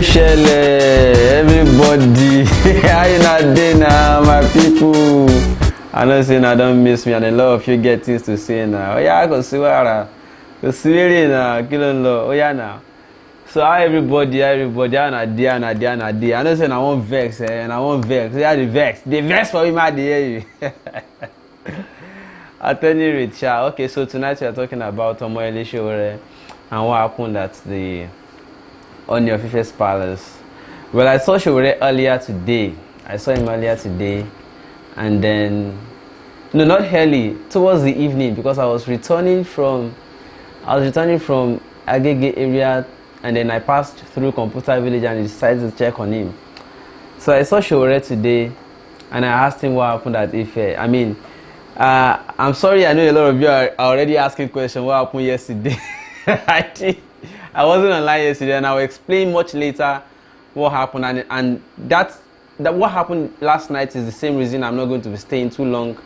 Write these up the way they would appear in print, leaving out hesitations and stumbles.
Everybody, how you not doing now, my people? I know saying I don't miss me, and a lot of you get things to say now. Oh yeah, I go Sowore, go Sowore now, killing law. Oh yeah now. So how everybody, and a day. I know saying I won't vex, and I won't vex. Yeah, the vex for me, I hear you. At any rate, yeah. Okay, so tonight we are talking about Sowore and what happened at the Ooni of Ife's palace. Well, I saw Sowore earlier today. I saw him earlier today, and then no, not early, towards the evening, because I was returning from Agege area, and then I passed through Computer Village and decided to check on him. So I saw Sowore today, and I asked him what happened at Ife. I mean, I'm sorry, I know a lot of you are already asking questions. What happened yesterday? I wasn't online yesterday, and I'll explain much later what happened. And that what happened last night is the same reason I'm not going to be staying too long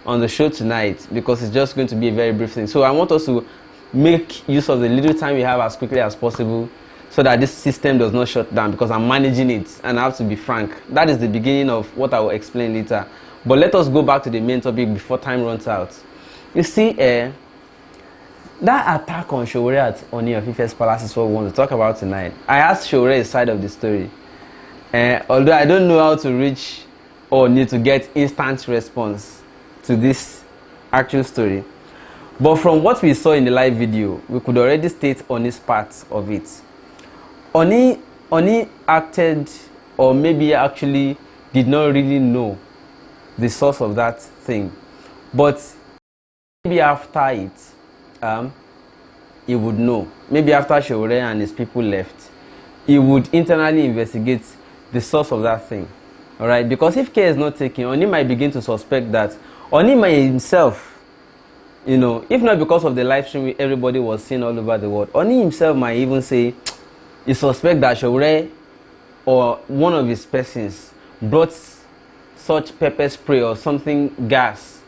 on the show tonight, because it's just going to be a very brief thing. So I want us to make use of the little time we have as quickly as possible, so that this system does not shut down, because I'm managing it, and I have to be frank. That is the beginning of what I will explain later. But let us go back to the main topic before time runs out. You see, that attack on Sowore at Ooni of Ife's palace is what we want to talk about tonight. I asked Sowore his side of the story. Although I don't know how to reach or need to get instant response to this actual story, but from what we saw in the live video, we could already state Ooni's part of it. Ooni acted, or maybe actually did not really know the source of that thing, but maybe after it, he would know. Maybe after Sowore and his people left, he would internally investigate the source of that thing. Alright, because if care is not taken, Ooni might begin to suspect that Ooni might himself, you know, if not because of the live stream everybody was seeing all over the world, Ooni himself might even say he suspects that Sowore or one of his persons brought such pepper spray or something gas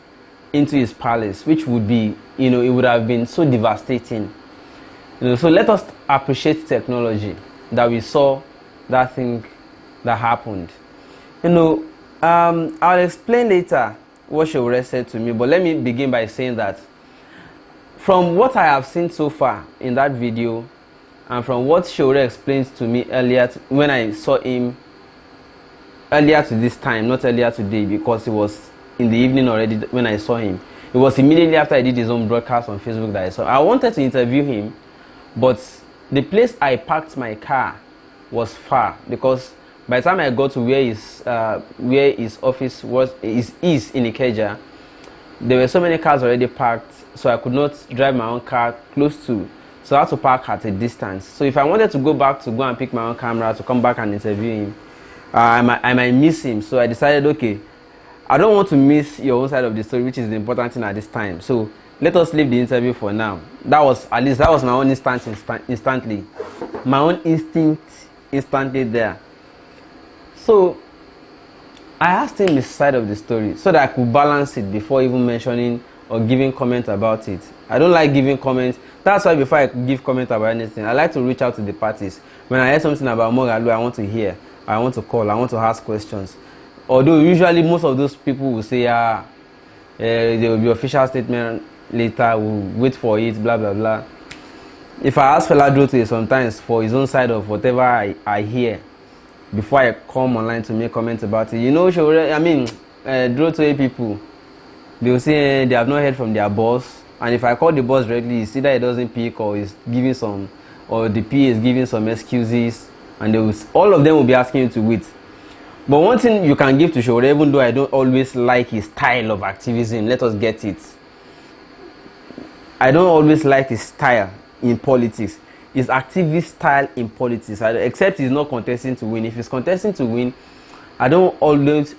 into his palace, which would be, you know, it would have been so devastating. You know, so let us appreciate technology that we saw that thing that happened. You know, I'll explain later what Sowore said to me, but let me begin by saying that from what I have seen so far in that video, and from what Sowore explained to me earlier, when I saw him earlier to this time, not earlier today, because it was in the evening already when I saw him. It was immediately after I did his own broadcast on Facebook that I saw. I wanted to interview him, but the place I parked my car was far, because by the time I got to where his office is in Ikeja, there were so many cars already parked, so I could not drive my own car close to. So I had to park at a distance. So if I wanted to go back to go and pick my own camera to come back and interview him, I might miss him. So I decided, okay, I don't want to miss your own side of the story, which is the important thing at this time. So let us leave the interview for now. That was my own instinct instantly. My own instinct instantly there. So I asked him his side of the story so that I could balance it before even mentioning or giving comment about it. I don't like giving comments. That's why before I give comment about anything, I like to reach out to the parties. When I hear something about Mogalu, I want to hear, I want to call, I want to ask questions. Although usually most of those people will say, there will be official statement later, we'll wait for it, blah blah blah. If I ask Fela Drote sometimes for his own side of whatever I hear before I come online to make comments about it, you know, Drote people, they will say they have not heard from their boss, and if I call the boss directly, it's either he doesn't pick, or he's giving some, or the PA is giving some excuses, and all of them will be asking you to wait. But one thing you can give to Sowore, even though I don't always like his style of activism, let us get it. I don't always like his style in politics. His activist style in politics, except he's not contesting to win. If he's contesting to win, I don't always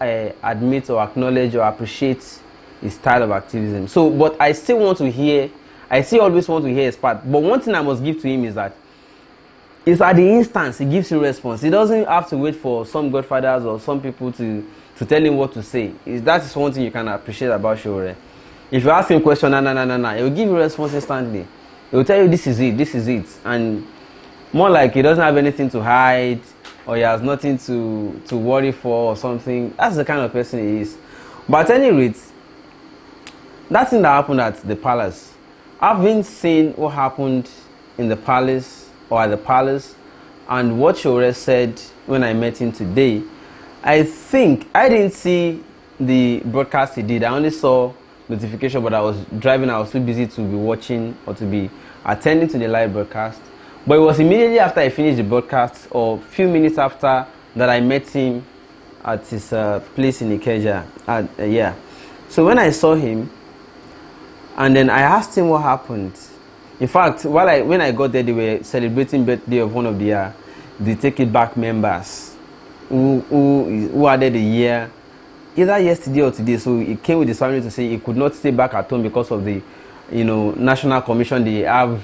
admit or acknowledge or appreciate his style of activism. So, but I still always want to hear his part. But one thing I must give to him is that it's at the instance he gives you response. He doesn't have to wait for some godfathers or some people to tell him what to say. That is one thing you can appreciate about Sowore. If you ask him a question, he will give you a response instantly. He will tell you this is it, and More like he doesn't have anything to hide, or he has nothing to worry for or something. That's the kind of person he is. But at any rate, that thing that happened at the palace, I've been seeing what happened in the palace or at the palace, and what Sowore said when I met him today. I think I didn't see the broadcast he did. I only saw notification, but I was driving. I was too busy to be watching or to be attending to the live broadcast. But it was immediately after I finished the broadcast, or a few minutes after, that I met him at his place in Ikeja. Yeah. So when I saw him, and then I asked him what happened. In fact, when I got there, they were celebrating birthday of one of the Take It Back members who added a year, either yesterday or today. So he came with his family to say he could not stay back at home because of the, national commission they have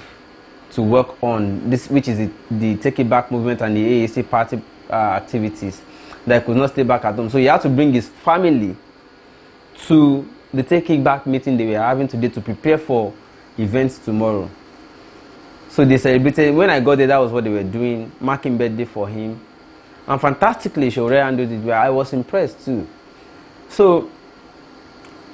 to work on this, which is the Take It Back movement and the AAC party activities. That he could not stay back at home, so he had to bring his family to the Take It Back meeting they were having today to prepare for events tomorrow. So they celebrated. When I got there, that was what they were doing, marking birthday for him, and fantastically, Sowore handled it well. I was impressed too. So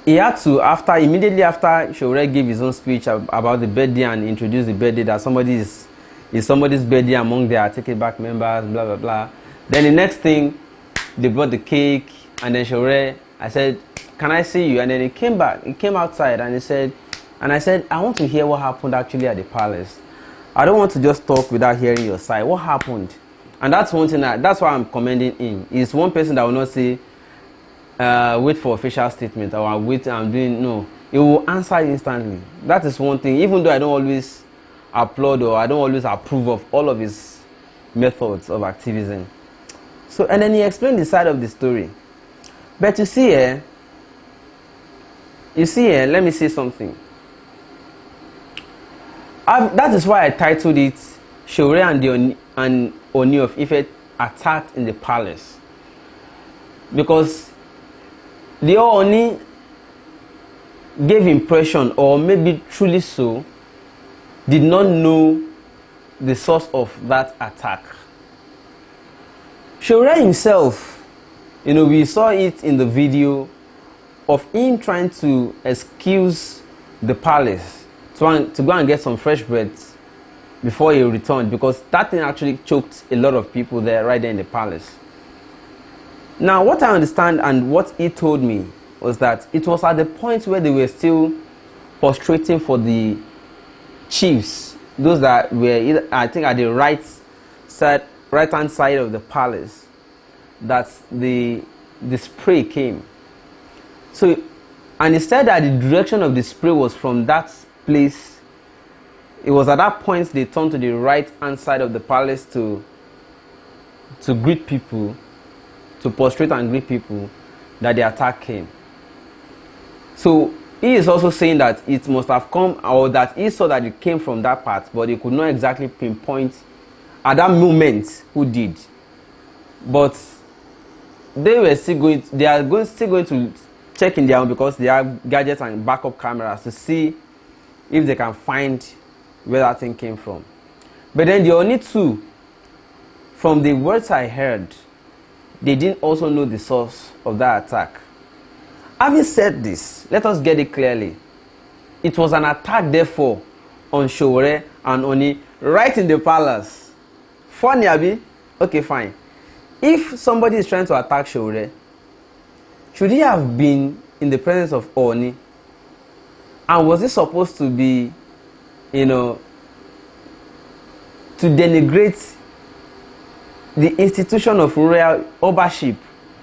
he had to, immediately after Sowore gave his own speech about the birthday and introduced the birthday, that somebody is somebody's birthday among their Take It Back members, blah blah blah. Then the next thing, they brought the cake, and then Sowore, I said, "Can I see you?" And then he came back. He came outside and he said, and I said, "I want to hear what happened actually at the palace. I don't want to just talk without hearing your side. What happened?" And that's one thing. That's why I'm commending him. He's one person that will not say, wait for official statement, or I'm doing, no. He will answer instantly. That is one thing. Even though I don't always applaud or I don't always approve of all of his methods of activism. So, and then he explained the side of the story. But you see let me say something. That is why I titled it Sowore and Ooni of Ife attacked in the palace. Because the Ooni gave impression, or maybe truly so, did not know the source of that attack. Sowore himself, we saw it in the video of him trying to excuse the palace to go and get some fresh bread before he returned, because that thing actually choked a lot of people there, right there in the palace. Now, what I understand and what he told me was that it was at the point where they were still prostrating for the chiefs, those that were, I think, at the right-hand side of the palace, that the spray came. So, and he said that the direction of the spray was from that place. It was at that point they turned to the right-hand side of the palace to greet people, to prostrate and greet people, that the attack came. So he is also saying that it must have come, or that he saw that it came from that part, but he could not exactly pinpoint at that moment who did. But they were still going. Still going to check in their own, because they have gadgets and backup cameras to see if they can find where that thing came from. But then the only two, from the words I heard, they didn't also know the source of that attack. Having said this, let us get it clearly. It was an attack, therefore, on Sowore and Ooni right in the palace. Funny, Abi? Okay, fine. If somebody is trying to attack Sowore, should he have been in the presence of Ooni? And was he supposed to be, to denigrate the institution of royal ownership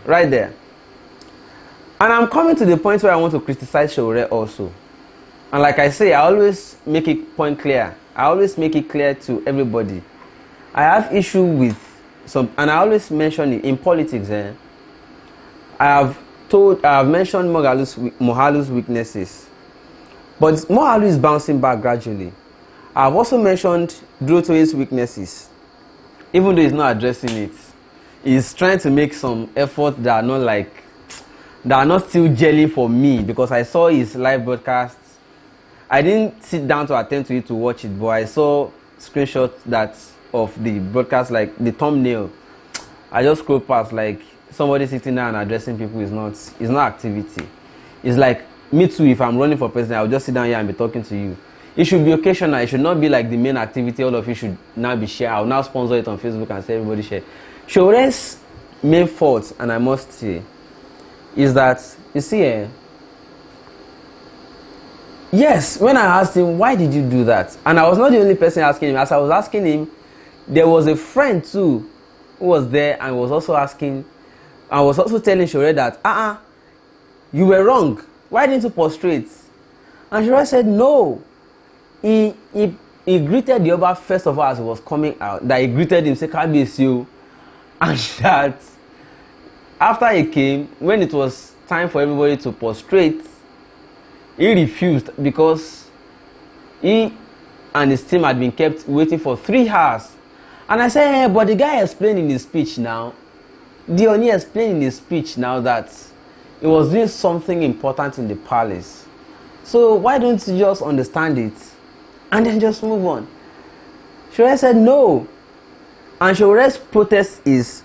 right there? And I'm coming to the point where I want to criticize Sowore also. And like I say, I always make it point clear. I always make it clear to everybody. I have issue with some, and I always mention it in politics. I have mentioned Moghalu's weaknesses, but Moghalu is bouncing back gradually. I have also mentioned Durotoye's weaknesses, even though he's not addressing it. He's trying to make some effort that are not still gelling for me, because I saw his live broadcast. I didn't sit down to attend to it to watch it, but I saw screenshots that of the broadcast, like the thumbnail, I just scroll past, like somebody sitting there and addressing people is not activity. It's like me too. If I'm running for president, I'll just sit down here and be talking to you. It should be occasional. It should not be like the main activity. All of you should now be shared. I'll now sponsor it on Facebook and say everybody share. Sowore's main fault, and I must say, is that, you see, yes, when I asked him, why did you do that? And I was not the only person asking him. As I was asking him, there was a friend too who was there and was also asking, I was also telling Sowore that, you were wrong. Why didn't you prostrate? And Sowore said, no. He greeted the Oba first of all as he was coming out. That he greeted him, said, "Kabiyesi," and that after he came, when it was time for everybody to prostrate, he refused because he and his team had been kept waiting for 3 hours. And I said, hey, but the guy explained in his speech now, the Ooni explained in his speech now that he was doing something important in the palace. So why don't you just understand it and then just move on? Sowore said no. And Sowore's protest is,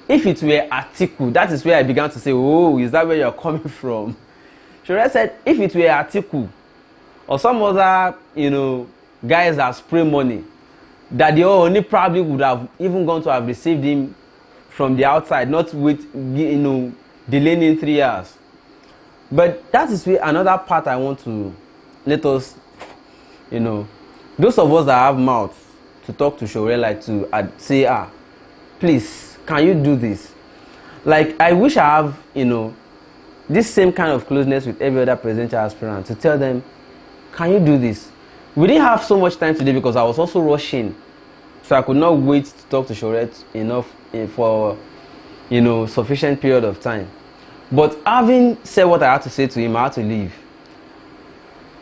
if it were Atiku, that is where I began to say, oh, is that where you're coming from? Sowore said, if it were Atiku or some other, guys that spray money, that the Ooni probably would have even gone to have received him from the outside, not with, delaying in 3 years. But that is where another part I want to let us, those of us that have mouths to talk to Sowore, like to say, please, can you do this? Like, I wish I have, this same kind of closeness with every other presidential aspirant to tell them, can you do this? We didn't have so much time today because I was also rushing, so I could not wait to talk to Sowore enough for, sufficient period of time. But having said what I had to say to him, I had to leave.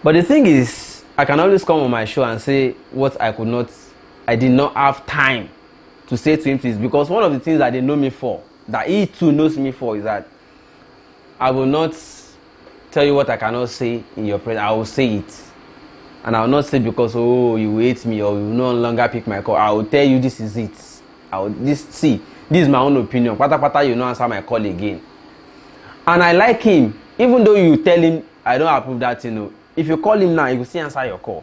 But the thing is, I can always come on my show and say what I did not have time to say to him, please, because one of the things that they know me for, that he too knows me for, is that I will not tell you what I cannot say in your presence. I will say it. And I will not say because, oh, you hate me or you no longer pick my call. I will tell you this is it. This is my own opinion. Pata, you no answer my call again. And I like him. Even though you tell him, I don't approve that, if you call him now, he will still answer your call.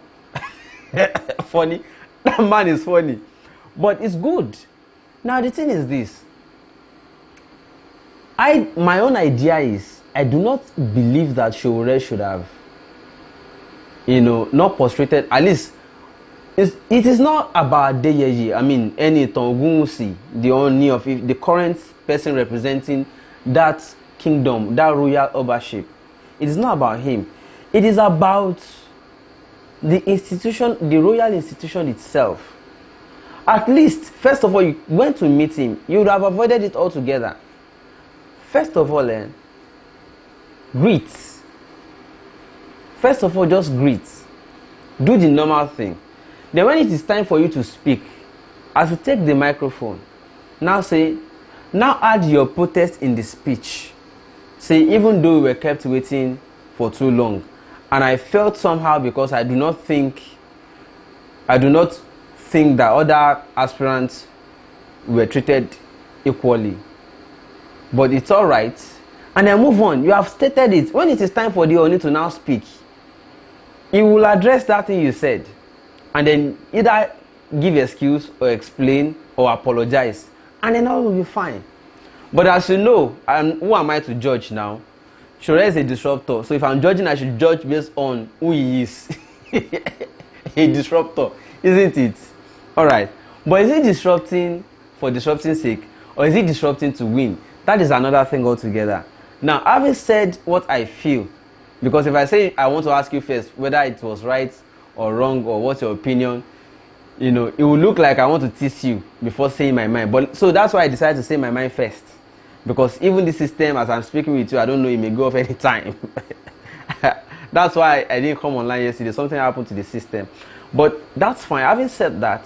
Funny. That man is funny. But it's good. Now, the thing is this. My own idea is, I do not believe that Sowore should have, not prostrated. At least, it is not about Adeyeye. I mean, Enitan Ogunwusi, the Ooni of Ife, the current person representing that kingdom, that royal overship. It is not about him. It is about the institution, the royal institution itself. At least, first of all, you went to meet him, you would have avoided it altogether. First of all, greet. First of all, just greet. Do the normal thing. Then when it is time for you to speak, as you take the microphone, now add your protest in the speech. Say, even though we were kept waiting for too long, and I felt somehow because I do not think that other aspirants were treated equally. But it's all right. And then move on. You have stated it. When it is time for the Ooni to now speak, he will address that thing you said. And then either give excuse or explain or apologize. And then all will be fine. But as you know, who am I to judge now? Sowore is a disruptor. So if I'm judging, I should judge based on who he is. A disruptor, isn't it? Alright. But is he disrupting for disrupting sake? Or is he disrupting to win? That is another thing altogether. Now, having said what I feel, because if I say I want to ask you first whether it was right or wrong or what's your opinion, it will look like I want to tease you before saying my mind. But so that's why I decided to say my mind first. Because even the system, as I'm speaking with you, I don't know, it may go off any time. That's why I didn't come online yesterday. Something happened to the system. But that's fine. Having said that,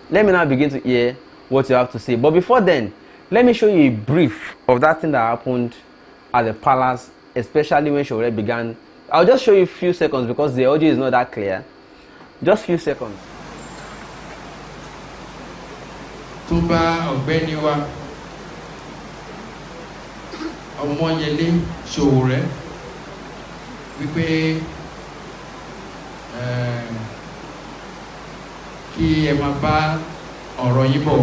let me now begin to hear what you have to say. But before then, let me show you a brief of that thing that happened at the palace, especially when Sowore began. I'll just show you a few seconds because the audio is not that clear. Just a few seconds. tó bá ọ̀gbẹ́ni wa Ọmọyẹlé Sowore wípé kí ẹ máa bá ọ̀rọ̀ yín bọ̀.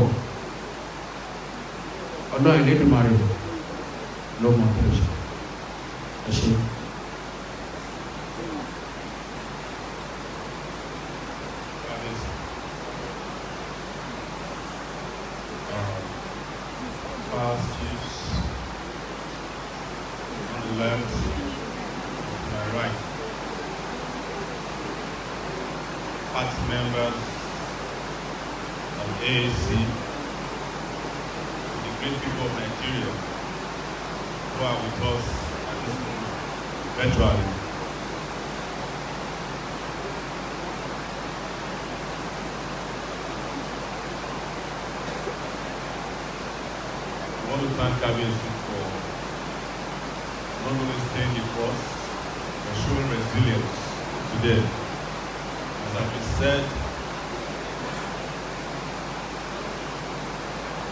Ọlọ́run Elédùmarè ló mọ̀ tó ṣe. Ẹ ṣé. Left, my right. Party members of AAC, the great people of Nigeria who are with us at this moment, virtually. I want to thank Kabiyesi for not only staying the course, but showing resilience today. As I've been said,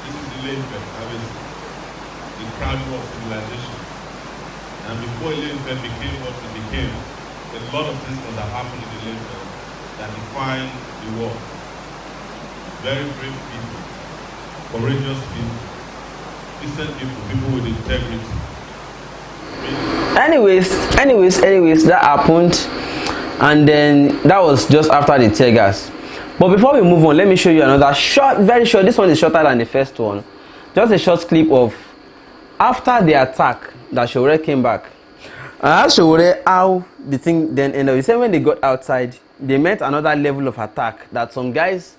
this is the Ife, the crown of civilization. And before Ife became what it became, a lot of things must have happened in Ife that defined the world. Very brave people, courageous people, decent people, people with integrity. Anyways, that happened, and then that was just after the tear gas. But before we move on, let me show you another short, very short. This one is shorter than the first one. Just a short clip of after the attack that Sowore came back. I asked Sowore how the thing then ended. He said when they got outside, they met another level of attack that some guys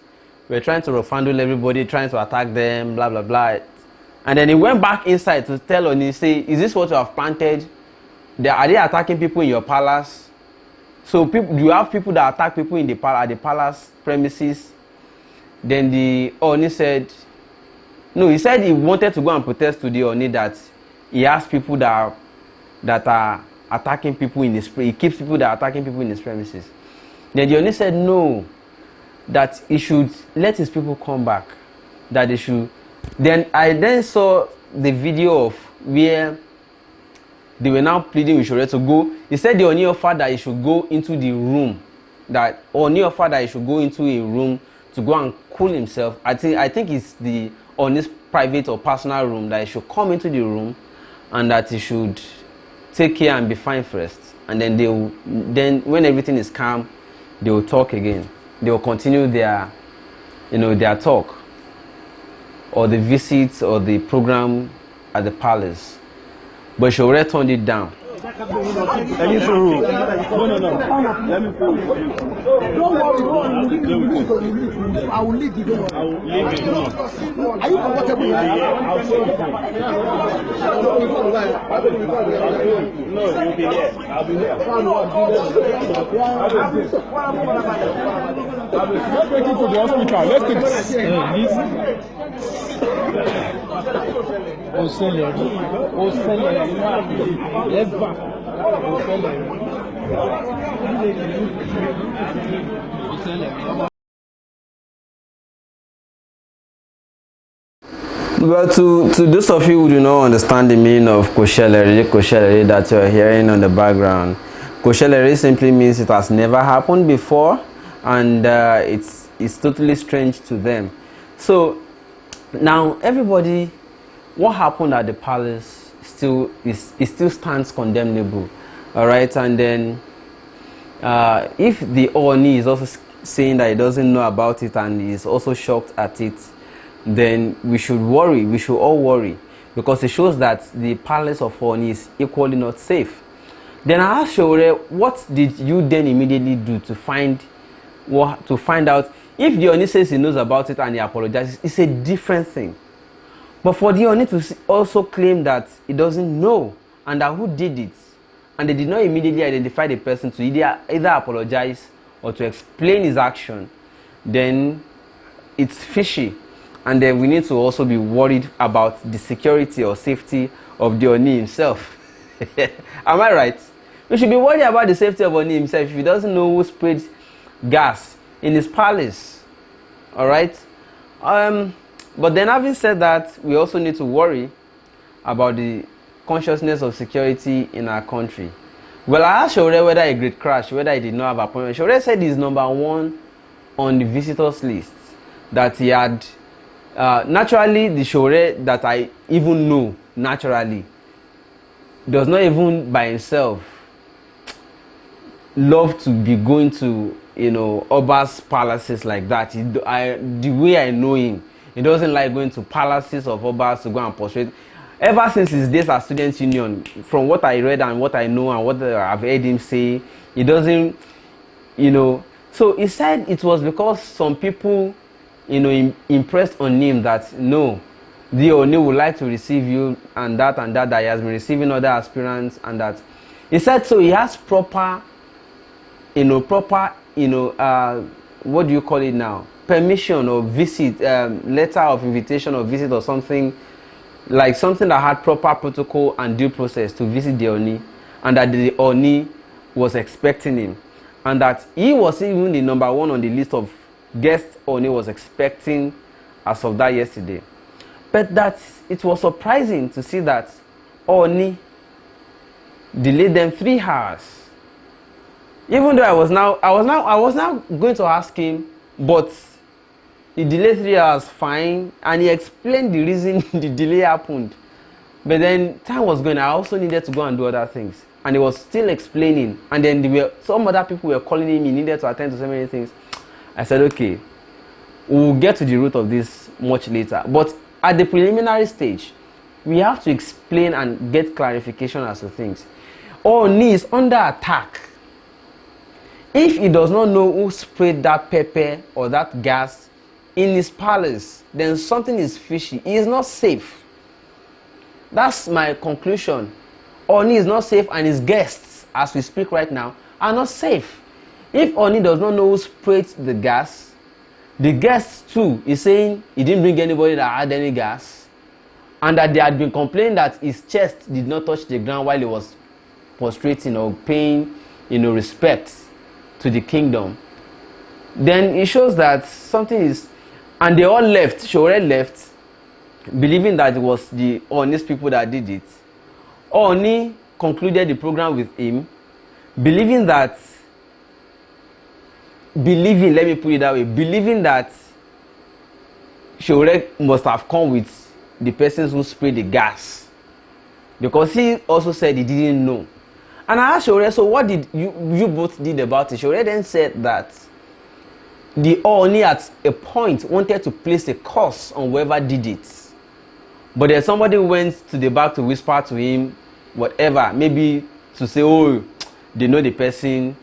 were trying to rough-handle everybody, trying to attack them, blah blah blah. And then he went back inside to tell Ooni, say, is this what you have planted? Are they attacking people in your palace? So do you have people that attack people in the palace premises? Then the Ooni said, no, he said he wanted to go and protest to the Ooni that he has people that are attacking people in his, he keeps people that are attacking people in his premises. Then the Ooni said no, that he should let his people come back, that they should. Then I saw the video of where they were now pleading with Sowore to go. He said the Ooni offered that he should go into the room. That Ooni offered that he should go into a room to go and cool himself. I think it's the Ooni's private or personal room, that he should come into the room and that he should take care and be fine first. And then then when everything is calm, they will talk again. They will continue their talk, or the visits or the program at the palace. But Sowore turned it down. No. Let me through. No. Let me through. Don't worry. I will lead you. I will lead you. Are you comfortable? I'll show you. No, you'll be there. I'll be there. Let's take it to the hospital. Let's take it. Well, to those of you who do not understand the meaning of Kosheleri that you are hearing on the background, Kosheleri simply means it has never happened before, and it's totally strange to them. So now everybody, what happened at the palace still stands condemnable, all right? And then if the Ooni is also saying that he doesn't know about it and he is also shocked at it, then we should worry. We should all worry, because it shows that the palace of Ooni is equally not safe. Then I asked Sowore, what did you then immediately do to find out if the Ooni says he knows about it and he apologizes? It's a different thing. But for the Ooni to also claim that he doesn't know and that who did it, and they did not immediately identify the person to either apologize or to explain his action, then it's fishy. And then we need to also be worried about the security or safety of the Ooni himself. Am I right? We should be worried about the safety of Ooni himself if he doesn't know who sprayed gas in his palace. All right. But then having said that, we also need to worry about the consciousness of security in our country. Well, I asked Sowore whether a great crash, whether he did not have appointment. Sowore said he's number 1 on the visitors list. That he had, naturally, the Sowore that I even know, naturally, does not even by himself love to be going to, Oba's palaces like that. The way I know him, he doesn't like going to palaces of Obas to go and prostrate. Ever since his days at Students' Union, from what I read and what I know and what I've heard him say, he doesn't, So he said it was because some people, impressed on him that, no, the Ooni would like to receive you and that he has been receiving other aspirants and that. He said so he has proper, what do you call it now? Permission or visit, letter of invitation or visit or something, like something that had proper protocol and due process to visit the Ooni, and that the Ooni was expecting him, and that he was even the number 1 on the list of guests Ooni was expecting as of that yesterday. But that it was surprising to see that Ooni delayed them 3 hours. Even though I was now going to ask him, but the delay 3 hours, fine, and he explained the reason the delay happened. But then time was going. I also needed to go and do other things, and he was still explaining. And then some other people were calling him. He needed to attend to so many things. I said, okay, we'll get to the root of this much later. But at the preliminary stage, we have to explain and get clarification as to things. Ooni is under attack. If he does not know who sprayed that pepper or that gas in his palace, then something is fishy. He is not safe. That's my conclusion. Ooni is not safe, and his guests, as we speak right now, are not safe. If Ooni does not know who sprayed the gas, the guests too is saying he didn't bring anybody that had any gas, and that they had been complaining that his chest did not touch the ground while he was prostrating or paying, respect to the kingdom. Then it shows that something is. And they all left, Sowore left, believing that it was the Ooni's people that did it. Ooni concluded the program with him, believing, let me put it that way, believing that Sowore must have come with the persons who sprayed the gas. Because he also said he didn't know. And I asked Sowore, so what did you both did about it? Sowore then said that the Ooni at a point wanted to place a curse on whoever did it. But then somebody went to the back to whisper to him, whatever, maybe to say, oh, they know the person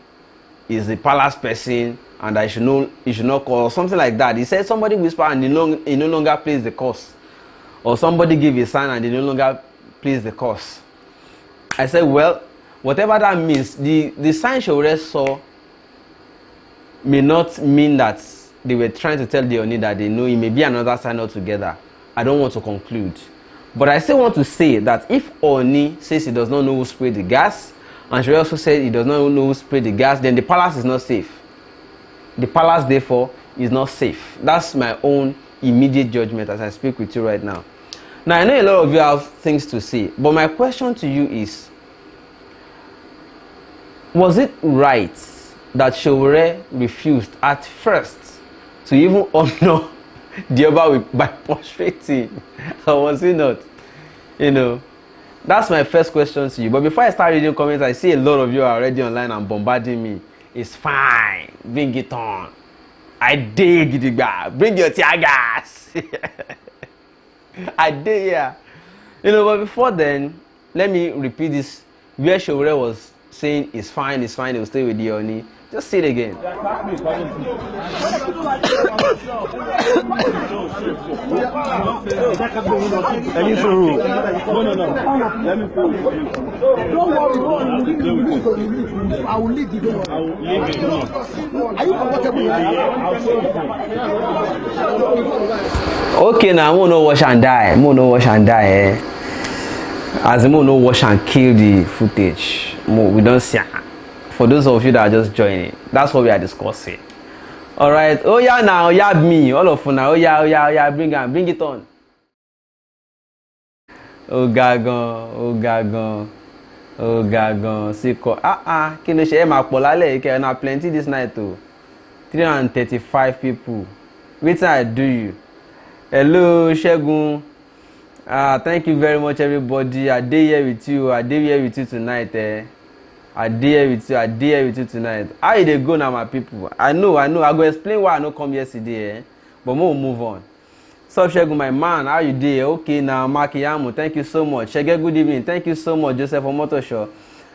is the palace person and he should not call, or something like that. He said somebody whispered and he no longer placed the curse. Or somebody gave a sign and they no longer placed the curse. I said, well, whatever that means, the sign Sowore saw may not mean that they were trying to tell the Ooni that they know. It may be another sign altogether. I don't want to conclude. But I still want to say that if Ooni says he does not know who sprayed the gas, and Sowore also said he does not know who sprayed the gas, then the palace is not safe. The palace, therefore, is not safe. That's my own immediate judgment as I speak with you right now. Now, I know a lot of you have things to say, but my question to you is, was it right that Sowore refused at first to even honor the Oba by prostrating? Or was he not? That's my first question to you. But before I start reading comments, I see a lot of you are already online and bombarding me. It's fine. Bring it on. I dig it. Bring your tear gas. I did, yeah. But before then, let me repeat this. Where Sowore was saying it's fine, he will stay with the Ooni. Just say it again. I will leave you. Are you comfortable? Okay, now I'm gonna wash and die. As I'm gonna wash and kill the footage. We don't see. For those of you that are just joining, that's what we are discussing. All right. Oh yeah, now yab me. All of you now. Oh yeah. Bring it on. Oh gagan, oh gagan, oh gagan. Siko. Kí ló ṣe ẹ máa pọ̀ lálẹ́ yìí na plenty this night o. 335 people. Wetin I do you? Hello, Segun. Thank you very much, everybody. I dey here with you. I dey here with you tonight. I dey here with you. I dey here with you tonight. How you dey go now, my people? I know. I go explain why I no come yesterday, but we'll move on. Sup, Segun, my man? How you dey? Okay, now, Makiyamu. Thank you so much. Shege, good evening. Thank you so much, Joseph Omotosho.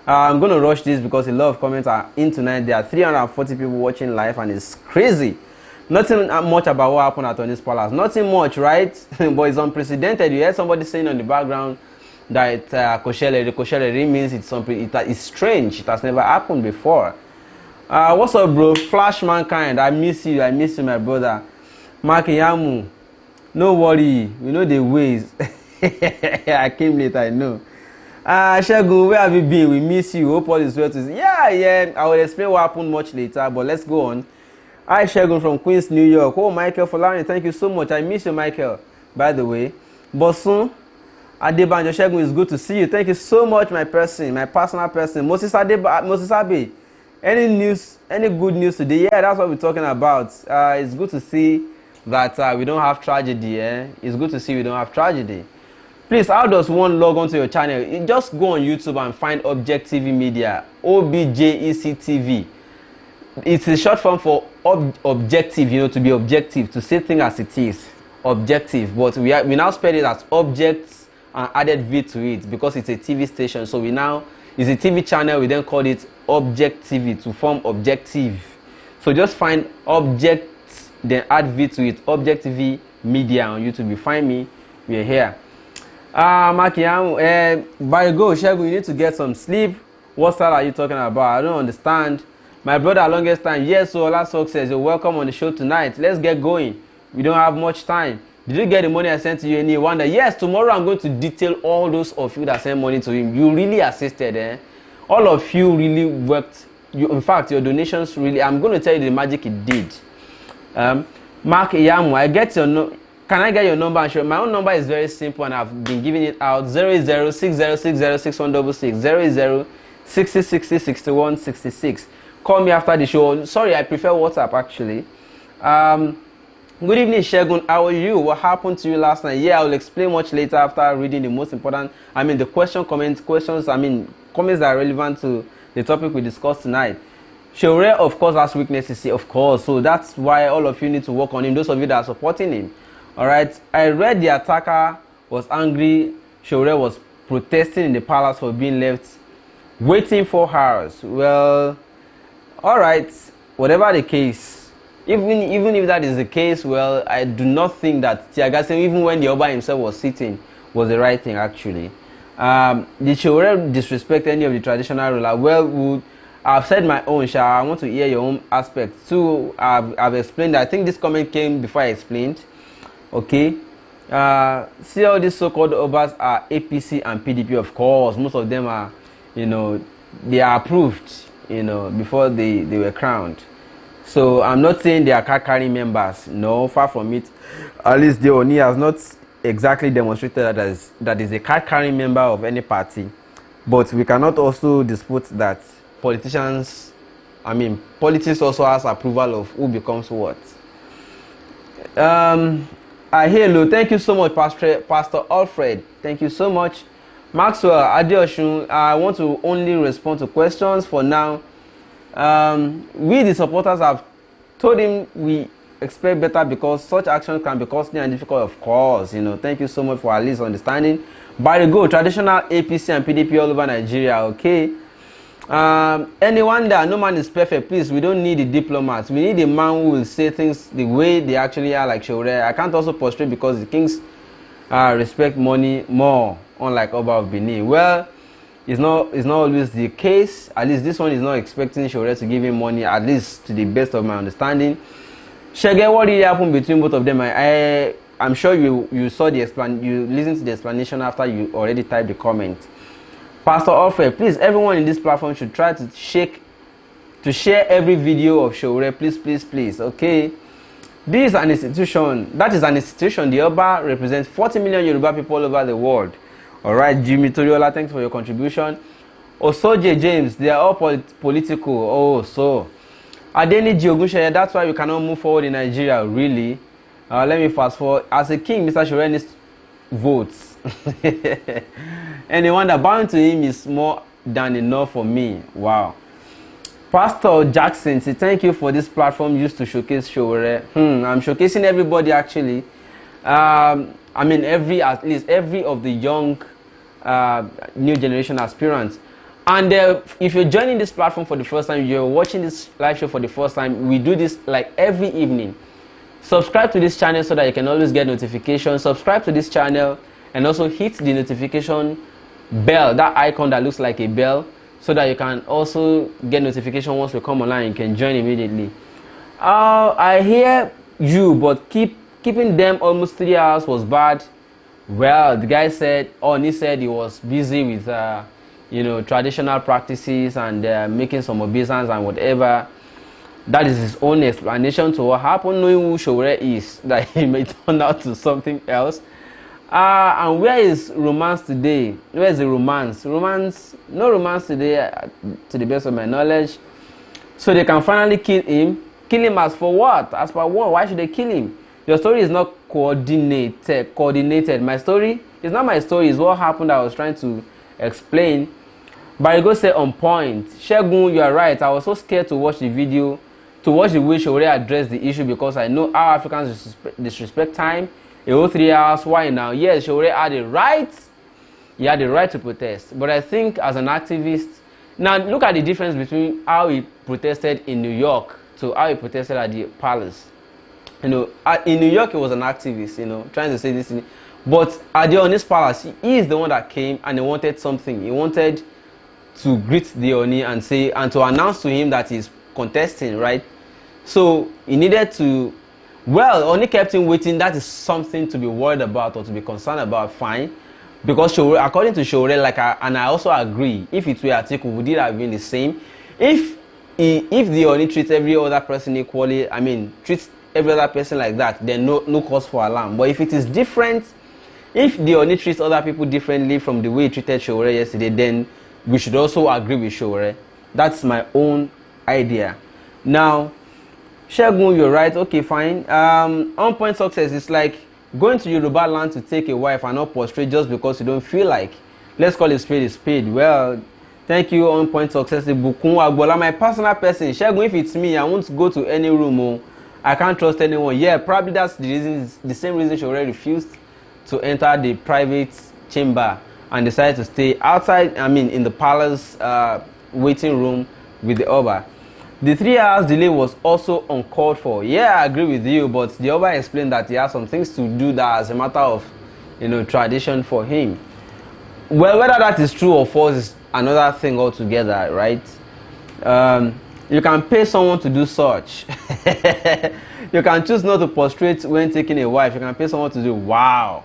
I'm going to rush this because a lot of comments are in tonight. There are 340 people watching live, and it's crazy. Nothing much about what happened at Ooni's Palace. Nothing much, right? But it's unprecedented. You heard somebody saying on the background that Kosheleri means it's strange. It has never happened before. What's up, bro? Flash Mankind. I miss you, my brother. Makiyamu. No worry. We know the ways. I came late, I know. Segun, where have you been? We miss you. Hope all is well to see. Yeah. I will explain what happened much later, but let's go on. Hi, Segun from Queens, New York. Oh, Michael Folani, thank you so much. I miss you, Michael, by the way. Bosun, Adebanjo Segun, it's good to see you. Thank you so much, my personal person. Moses Abe, any good news today? Yeah, that's what we're talking about. It's good to see that we don't have tragedy. It's good to see we don't have tragedy. Please, how does one log onto your channel? You just go on YouTube and find Objective Media, OBJECTV. It's a short form for objective, to be objective, to say things as it is, objective. But we now spell it as objects and added V to it because it's a TV station. So it's a TV channel. We then called it Object TV to form objective. So just find objects, then add V to it, Object TV Media on YouTube. You find me, we're here. Makiyamu, by go, Segun, you need to get some sleep. What style are you talking about? I don't understand. My brother, longest time. Yes, so last success. You're welcome on the show tonight. Let's get going. We don't have much time. Did you get the money I sent to you? And you wonder? Yes, tomorrow I'm going to detail all those of you that sent money to him. You really assisted, All of you really worked. In fact, your donations really. I'm going to tell you the magic it did. Mark Iyamu, I get your no. Can I get your number? And show? My own number is very simple, and I've been giving it out. 08060606166 08060606166. Call me after the show. Sorry, I prefer WhatsApp actually. Good evening, Segun. How are you? What happened to you last night? Yeah, I will explain much later after reading the most important. The comments that are relevant to the topic we discussed tonight. Sowore, of course, has weaknesses, of course. So that's why all of you need to work on him. Those of you that are supporting him. All right. I read the attacker was angry. Sowore was protesting in the palace for being left waiting for hours. Well. All right, whatever the case, even if that is the case, well, I do not think that Tiagasem, even when the Oba himself was sitting, was the right thing actually. Did Sowore disrespect any of the traditional ruler? Well, I've said my own, Sha. I want to hear your own aspect too. I've explained. I think this comment came before I explained. Okay. See, all these so-called Obas are APC and PDP, of course. Most of them are, they are approved. Before they were crowned. So I'm not saying they are card-carrying members. No, far from it. At least the Ooni has not exactly demonstrated that is a card-carrying member of any party. But we cannot also dispute that politics also has approval of who becomes what. Hello, thank you so much, Pastor Alfred. Thank you so much. Maxwell Adeoshun, I want to only respond to questions for now. We, the supporters, have told him we expect better because such actions can be costly and difficult, of course. Thank you so much for at least understanding. By the go, traditional APC and PDP all over Nigeria, okay? Any wonder, no man is perfect. Please, we don't need the diplomats. We need a man who will say things the way they actually are, like Sowore. I can't also prostrate because the kings respect money more, unlike Oba of Benin. Well, it's not always the case. At least this one is not expecting Sowore to give him money, at least to the best of my understanding. Shege, what did happen between both of them? I'm sure you saw you listened to the explanation after you already typed the comment. Pastor Alfred, please, everyone in this platform should try to shake to share every video of Sowore, please, please, please. Okay, this is an institution. That is an institution. The Oba represents 40 million Yoruba people all over the world. All right, Jimmy Toriola, thanks for your contribution. Osoje James, they are all political. Oh, so Adeniji Ogunsheye, that's why we cannot move forward in Nigeria. Really? Let me fast forward. As a king, Mr. Sowore needs votes. Anyone that bowing to him is more than enough for me. Wow. Pastor Jackson, say thank you for this platform used to showcase Sowore. I'm showcasing everybody actually. I mean at least every of the young new generation aspirants. And if you're joining this platform for the first time, you're watching this live show for the first time, we do this like every evening. Subscribe to this channel so that you can always get notifications. Subscribe to this channel and also hit the notification bell, that icon that looks like a bell, so that you can also get notification once we come online. You can join immediately. I hear you, but keeping them almost 3 hours was bad. Well, the guy said, Ooni said he was busy with you know, traditional practices and making some obeisance and whatever. That is his own explanation to what happened, knowing who Sowore is, that he may turn out to something else. And where is romance today? Where is the romance? No romance today, to the best of my knowledge. So they can finally kill him. Kill him as for what? As for what? Why should they kill him? Your story is not coordinated. My story is not my story. It's what happened. I was trying to explain. But you go say on point. Segun, you are right. I was so scared to watch the video, to watch the way Sowore addressed the issue, because I know how Africans disrespect time. A whole 3 hours. Why now? Yes, Sowore had the right. He had the right to protest. But I think as an activist, now look at the difference between how he protested in New York to how he protested at the palace. You know, in New York he was an activist, you know, trying to say this thing. But at the Ooni's palace, he is the one that came and he wanted something. He wanted to greet the Ooni and say, and to announce to him that he's contesting, right? So he needed to, well, Ooni kept him waiting. That is something to be worried about or to be concerned about, fine. Because Sowore, according to Sowore, and I also agree, if it were Atiku, would it have been the same? If the Ooni treats every other person equally, I mean, treats every other person like that, then no cause for alarm. But if it is different, if the Ooni treats other people differently from the way he treated Sowore yesterday, then we should also agree with Sowore. That's my own idea. Now, Segun, you're right. Okay, fine. On point success is like going to Yoruba land to take a wife and not prostrate just because you don't feel like. Let's call it spade a spade. Well, thank you, on point success. Bukun Agbola, my personal person. Segun, if it's me, I won't go to any room. Oh, I can't trust anyone. Yeah, probably that's the reason. The same reason Sowore refused to enter the private chamber and decided to stay outside. I mean, in the palace waiting room with the Oba. The 3 hours delay was also uncalled for. Yeah, I agree with you, but the Oba explained that he has some things to do that as a matter of, you know, tradition for him. Well, whether that is true or false is another thing altogether, right? You can pay someone to do such. You can choose not to prostrate when taking a wife. You can pay someone to do, wow.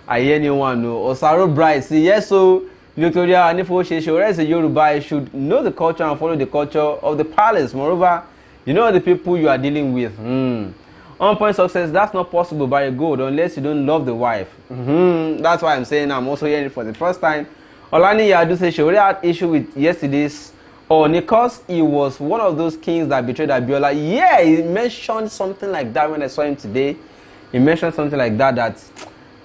I hear anyone know. Osaro Bright, see, yes, so Victoria and if Sowore is a Yoruba, you should know the culture and follow the culture of the palace. Moreover, you know the people you are dealing with. On point success, that's not possible by a gold unless you don't love the wife. That's why I'm saying I'm also hearing it for the first time. Olani Yadu says Sowore had issue with yesterday's Ooni because he was one of those kings that betrayed Abiola. Yeah, he mentioned something like that when I saw him today. He mentioned something like that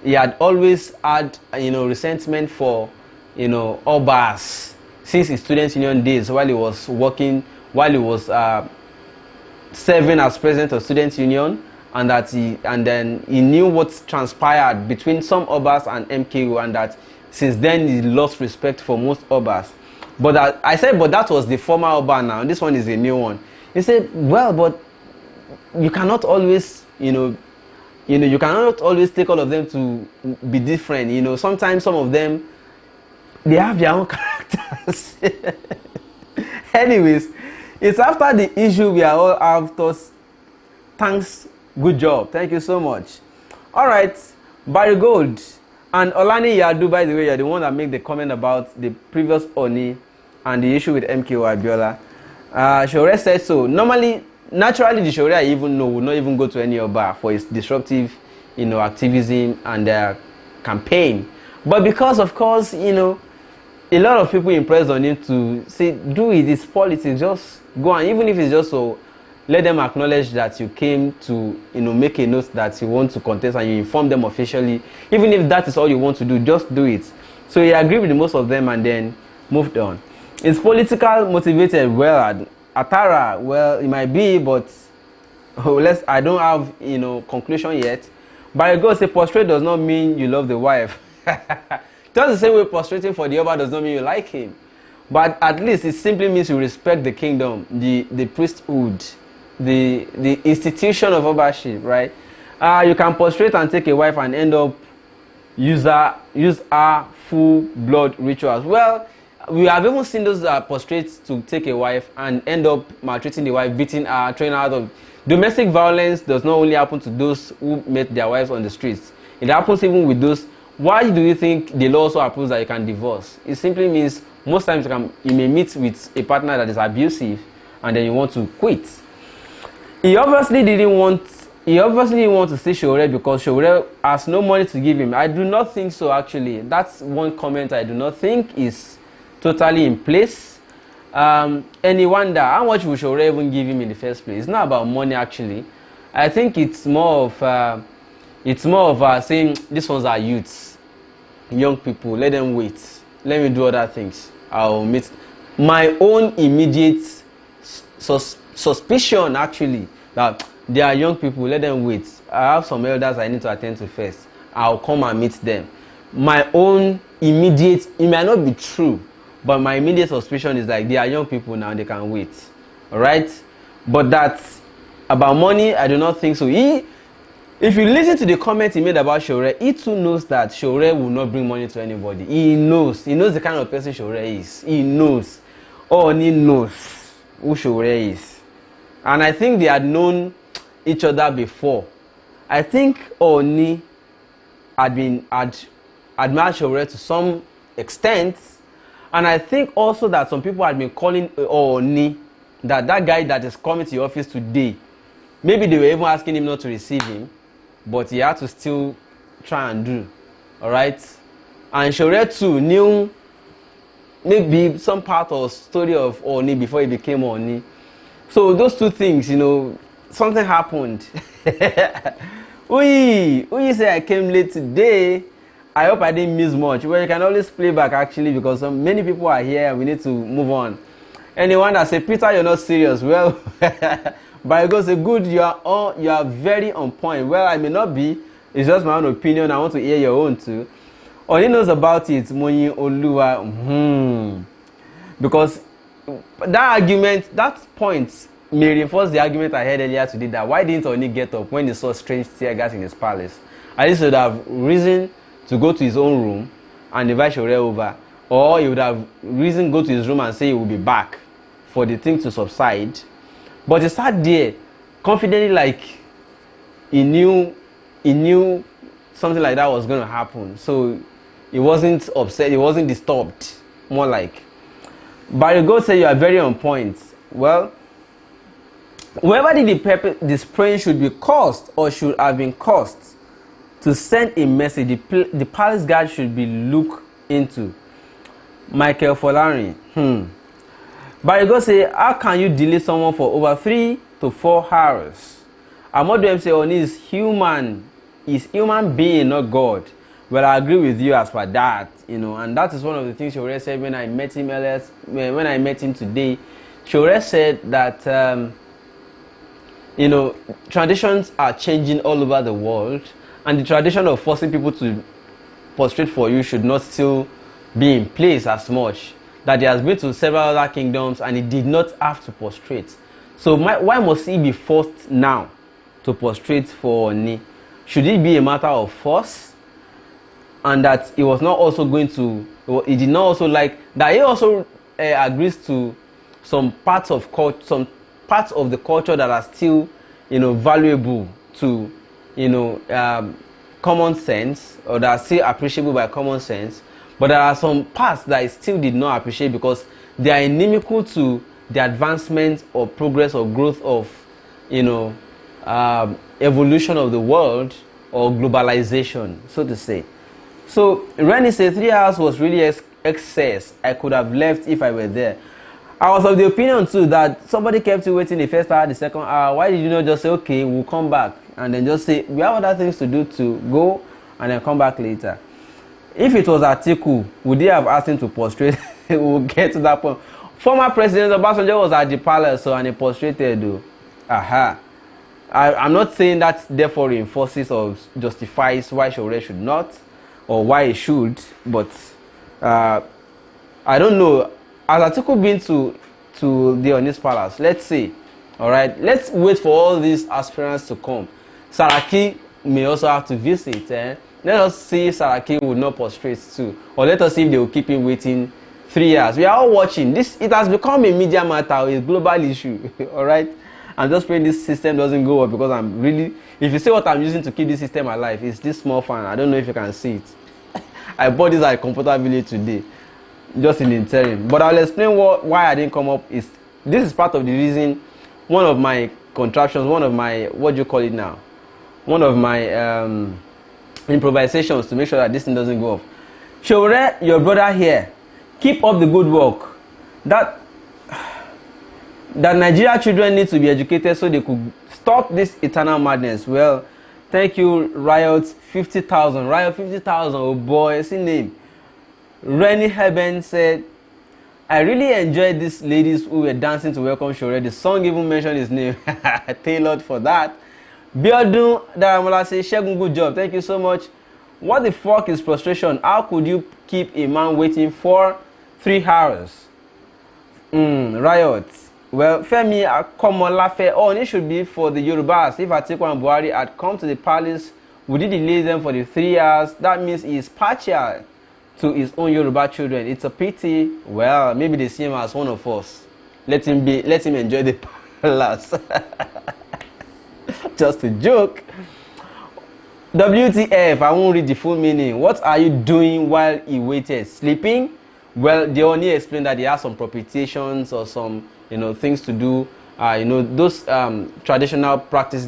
he had always had, you know, resentment for, you know, Obas since his student union days, while he was working, while he was serving as president of student union, and then he knew what transpired between some Obas and MKU, and that since then he lost respect for most Obas. But I said, but that was the former Oba now. This one is a new one. He said, well, but you cannot always, you cannot always take all of them to be different. You know, sometimes some of them, they have their own characters. Anyways, it's after the issue we are all after. Thanks, good job, thank you so much. All right, Barry Gold and Olani Yadu, by the way, you're the one that made the comment about the previous Ooni and the issue with MKO Abiola. Sowore said so. Naturally, the Sowore I even know would not even go to any Oba for his disruptive, activism and campaign. But because, of course, a lot of people impressed on him to say, do it, it's politics, just go, and even if it's just so, let them acknowledge that you came to, make a note that you want to contest, and you inform them officially. Even if that is all you want to do, just do it. So he agreed with most of them and then moved on. It's political motivated. Well, Atara, well, it might be, but I don't have, conclusion yet. But God say prostrate does not mean you love the wife. Just the same way prostrating for the Oba does not mean you like him. But at least it simply means you respect the kingdom, the priesthood, the institution of Obaship, right? You can prostrate and take a wife and end up use our full blood rituals. Well, we have even seen those that prostrate to take a wife and end up maltreating the wife, beating her, throwing her out of. Domestic violence does not only happen to those who met their wives on the streets. It happens even with those. Why do you think the law also approves that you can divorce? It simply means most times you may meet with a partner that is abusive and then you want to quit. He obviously didn't want to see Sowore because Sowore has no money to give him. I do not think so, actually. That's one comment I do not think is totally in place. And you wonder, how much will Sowore even give him in the first place? It's not about money, actually. I think it's more of saying these ones are youths, young people, let them wait. Let me do other things. I'll meet my own immediate suspicion, actually, that they are young people, let them wait. I have some elders I need to attend to first. I'll come and meet them. My own immediate, it might not be true, but my immediate suspicion is like they are young people now, they can wait. Alright? But that's about money, I do not think so. If you listen to the comment he made about Sowore, he too knows that Sowore will not bring money to anybody. He knows the kind of person Sowore is. He knows. Ooni knows who Sowore is. And I think they had known each other before. I think Ooni had admired Sowore to some extent. And I think also that some people had been calling Ooni, that guy that is coming to your office today, maybe they were even asking him not to receive him, but he had to still try and do. Alright? And Sowore too knew maybe some part or story of Ooni before he became Ooni. So those two things, something happened. Uyi say I came late today. I hope I didn't miss much. Well, you can always play back, actually, because many people are here and we need to move on. Anyone that say, Peter, you're not serious. Well, but God say, good, you are very on point. Well, I may not be. It's just my own opinion. I want to hear your own too. Ooni knows about it, Moyi Oluwa. Because that argument, that point may reinforce the argument I heard earlier today that why didn't Ooni get up when he saw strange tear gas in his palace? At least he would have reason to go to his own room and invite Sowore over. Or he would have reason to go to his room and say he will be back for the thing to subside. But he sat there confidently, like he knew something like that was going to happen. So he wasn't upset, he wasn't disturbed, more like. But God said you are very on point. Well, whoever did the spraying should be caused or should have been caused to send a message. The palace guard should be looked into. Michael Folarin. But God say, how can you delay someone for over 3 to 4 hours? Amodu say Ooni is human. Is human being, not God. Well, I agree with you as for that, and that is one of the things Sowore said when I met him earlier, when I met him today. Sowore said that traditions are changing all over the world, and the tradition of forcing people to prostrate for you should not still be in place as much. That he has been to several other kingdoms and he did not have to prostrate. So why must he be forced now to prostrate for Ooni? Should it be a matter of force? And that he was not also going to, he did not also like, that he also agrees to some parts of the culture that are still, valuable to, common sense, or that are still appreciable by common sense. But there are some parts that I still did not appreciate because they are inimical to the advancement or progress or growth of, you know, evolution of the world or globalization, so to say. So Rennie said 3 hours was really excess. I could have left if I were there. I was of the opinion too that somebody kept you waiting the first hour, the second hour. Why did you not just say, okay, we'll come back, and then just say, we have other things to do, to go and then come back later? If it was Atiku, would they have asked him to prostrate? We'll get to that point. Former President Obasanjo was at the palace, so, and he prostrated though. Aha. I'm not saying that therefore reinforces or justifies why Sowore should not, or why he should, but I don't know. Has Atiku been to the Ooni's palace? Let's see. Alright, let's wait for all these aspirants to come. Saraki may also have to visit. Let us see if Saraki would not prostrate too. Or let us see if they will keep him waiting 3 years. We are all watching. It has become a media matter, a global issue. Alright? I'm just praying this system doesn't go up, because I'm really, if you see what I'm using to keep this system alive, it's this small fan. I don't know if you can see it. I bought this at a computer village today, just in the interim. But I'll explain why I didn't come up. This is part of the reason, one of my contraptions, one of my, what do you call it now? One of my improvisations to make sure that this thing doesn't go off. Sowore, your brother here, keep up the good work. That Nigeria children need to be educated so they could stop this eternal madness. Well, thank you, Riot 50,000. Riot 50,000, oh boy, see name. Rennie Heben said, I really enjoyed these ladies who were dancing to welcome Sowore. The song even mentioned his name. Tailored for that. Biodun Daramola says, Segun, good job. Thank you so much. What the fuck is frustration? How could you keep a man waiting for 3 hours? Riot. Well, Femi Akomolafe, it should be for the Yorubas. If Atiku and Buhari had come to the palace, would he delay them for the 3 hours? That means he is partial to his own Yoruba children. It's a pity. Well, maybe they see him as one of us. Let him enjoy the palace. Just a joke. WTF, I won't read the full meaning. What are you doing while he waited? Sleeping? Well, they only explained that he has some propitiations or some, things to do. Those traditional practices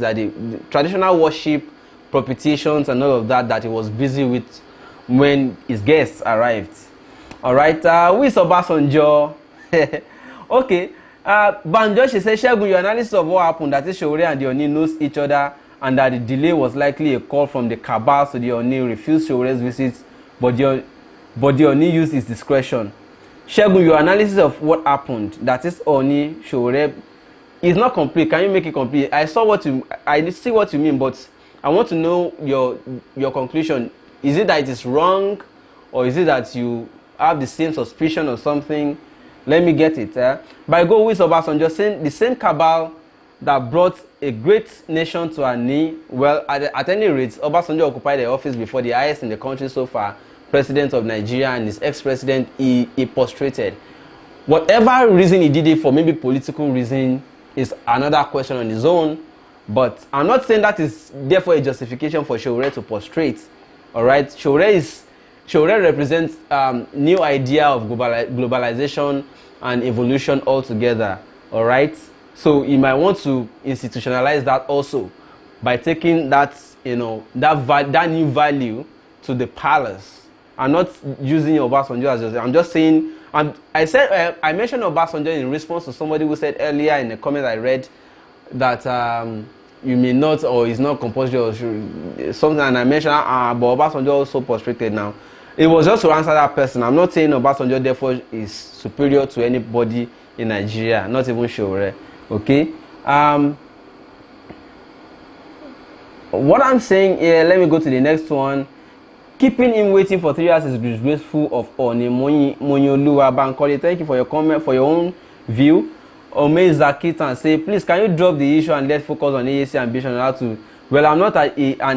traditional worship, propitiations and all of that he was busy with when his guests arrived. All right, who is Obasanjo? Okay, Banjo, she said, Segun, your analysis of what happened, that is Sowore and the Ooni knows each other, and that the delay was likely a call from the cabal, so the Ooni refused Sowore's visits, but the Ooni used his discretion. Segun, your analysis of what happened, that is Ooni, Sowore, is not complete. Can you make it complete? I see what you mean, but I want to know your conclusion. Is it that it is wrong, or is it that you have the same suspicion or something? Let me get it. By go with Obasanjo, saying the same cabal that brought a great nation to her knee. Well, at any rate, Obasanjo occupied the office before the highest in the country so far, president of Nigeria, and his ex-president, he prostrated. Whatever reason he did it for, maybe political reason, is another question on his own. But I'm not saying that is therefore a justification for Sowore to prostrate. All right, Sowore represents new idea of globalization and evolution altogether. All right, so you might want to institutionalize that also by taking that that new value to the palace. I'm not using Obasanjo as I'm just saying. I mentioned Obasanjo in response to somebody who said earlier in a comment I read that you may not, or it's not compulsory or something, and I mentioned but Obasanjo also prostrated now. It was just to answer that person. I'm not saying Obasanjo therefore is superior to anybody in Nigeria, not even Sowore. Okay. What I'm saying here, let me go to the next one. Keeping him waiting for 3 hours is disgraceful of Ooni. Monyoluwa Bankole, thank you for your comment, for your own view. Omei Zakitan say, please can you drop the issue and let's focus on AAC ambition and how to. Well, I'm not an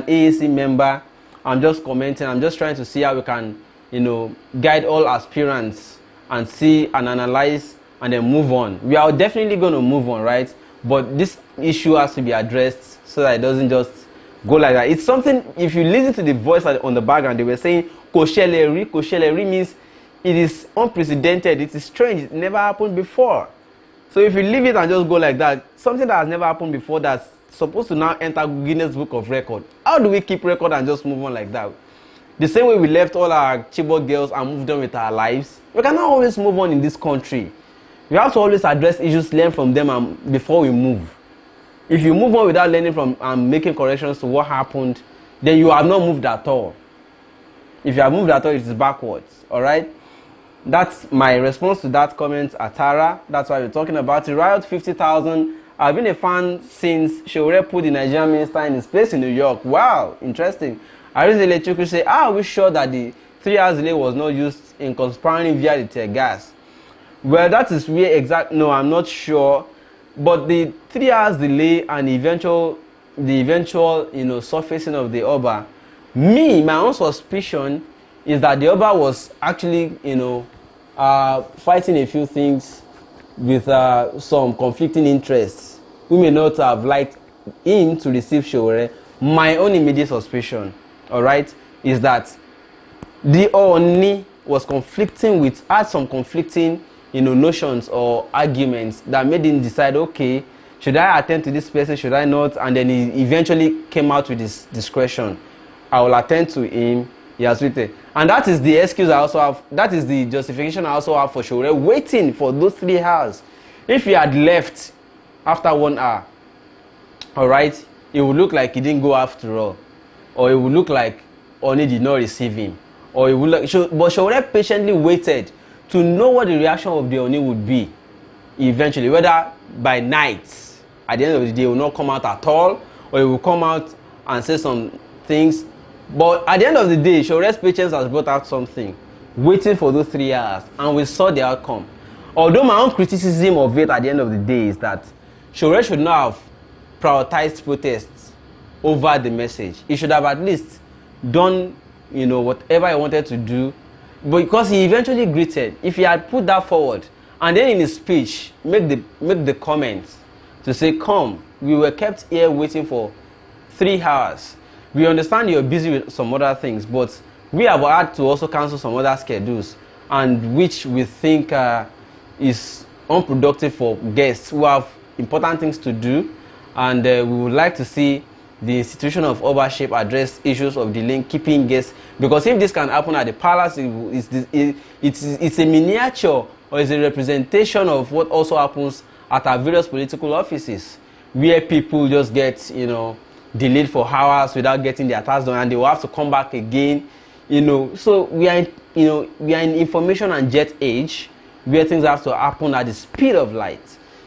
AAC member. I'm just commenting. I'm just trying to see how we can, guide all aspirants and see and analyze and then move on. We are definitely going to move on, right? But this issue has to be addressed so that it doesn't just go like that. It's something, if you listen to the voice on the background, they were saying, Kosheleri means it is unprecedented, it is strange, it never happened before. So if you leave it and just go like that, something that has never happened before that's supposed to now enter Guinness Book of Record. How do we keep record and just move on like that? The same way we left all our Chibok girls and moved on with our lives. We cannot always move on in this country. We have to always address issues, learn from them before we move. If you move on without learning from and making corrections to what happened, then you have not moved at all. If you have moved at all, it is backwards. Alright? That's my response to that comment, Atara. That's why we're talking about it. Riot 50,000. I've been a fan since Sowore put the Nigerian minister in his place in New York. Wow, interesting. Arizele Chukwu say, are we sure that the 3 hours delay was not used in conspiring via the tear gas? Well, that is where no, I'm not sure. But the 3 hours delay and the eventual surfacing of the Oba, my own suspicion is that the Oba was actually, fighting a few things with some conflicting interests. We may not have liked him to receive Sowore. My own immediate suspicion, alright, is that the Ooni was had some conflicting, notions or arguments that made him decide, okay, should I attend to this person, should I not? And then he eventually came out with his discretion. I will attend to him. He has written. And that is the excuse I also have. That is the justification I also have for Sowore waiting for those 3 hours. If he had left after 1 hour, alright, it would look like he didn't go after all. Or it would look like Ooni did not receive him. Or it would look, but Sowore patiently waited to know what the reaction of the Ooni would be. Eventually, whether by night, at the end of the day, he will not come out at all, or he will come out and say some things. But at the end of the day, Sowore's patience has brought out something, waiting for those 3 hours, and we saw the outcome. Although my own criticism of it at the end of the day is that Sowore should not have prioritized protests over the message. He should have at least done, whatever he wanted to do. But because he eventually greeted, if he had put that forward, and then in his speech, make the comments to say, come, we were kept here waiting for 3 hours. We understand you're busy with some other things, but we have had to also cancel some other schedules, and which we think is unproductive for guests who have important things to do, and we would like to see the institution of ownership address issues of delaying keeping guests, because if this can happen at the palace, it's a miniature or it's a representation of what also happens at our various political offices, where people just get delayed for hours without getting their tasks done, and they will have to come back again. So we are in information and jet age, where things have to happen at the speed of light.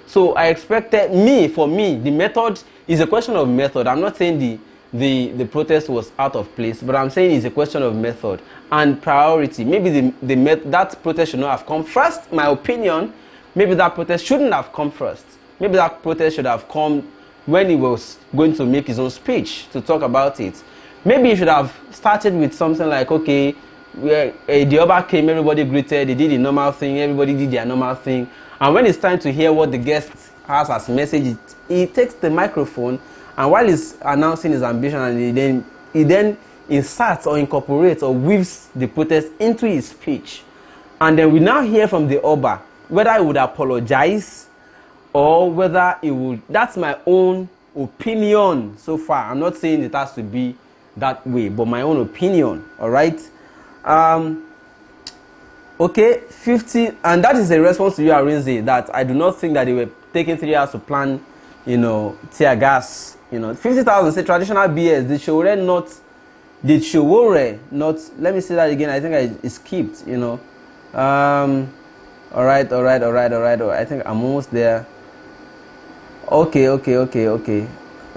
So I expected for me, the method is a question of method. I'm not saying the protest was out of place, but I'm saying it's a question of method and priority. Maybe that protest should not have come first. My opinion, maybe that protest shouldn't have come first. Maybe that protest should have come when he was going to make his own speech to talk about it. Maybe he should have started with something like, okay, where the Oba came, everybody greeted, they did the normal thing, everybody did their normal thing. And when it's time to hear what the guest has as message, he takes the microphone, and while he's announcing his ambition, and he then inserts or incorporates or weaves the protest into his speech. And then we now hear from the Oba whether he would apologize or whether he would. That's my own opinion so far. I'm not saying it has to be that way, but my own opinion. All right. Okay, 50, and that is a response to you, Arinze, that I do not think that they were taking 3 hours to plan, tear gas. 50,000 say traditional BS. Did Sowore not? Let me say that again. I think I skipped. All right. I think I'm almost there. Okay.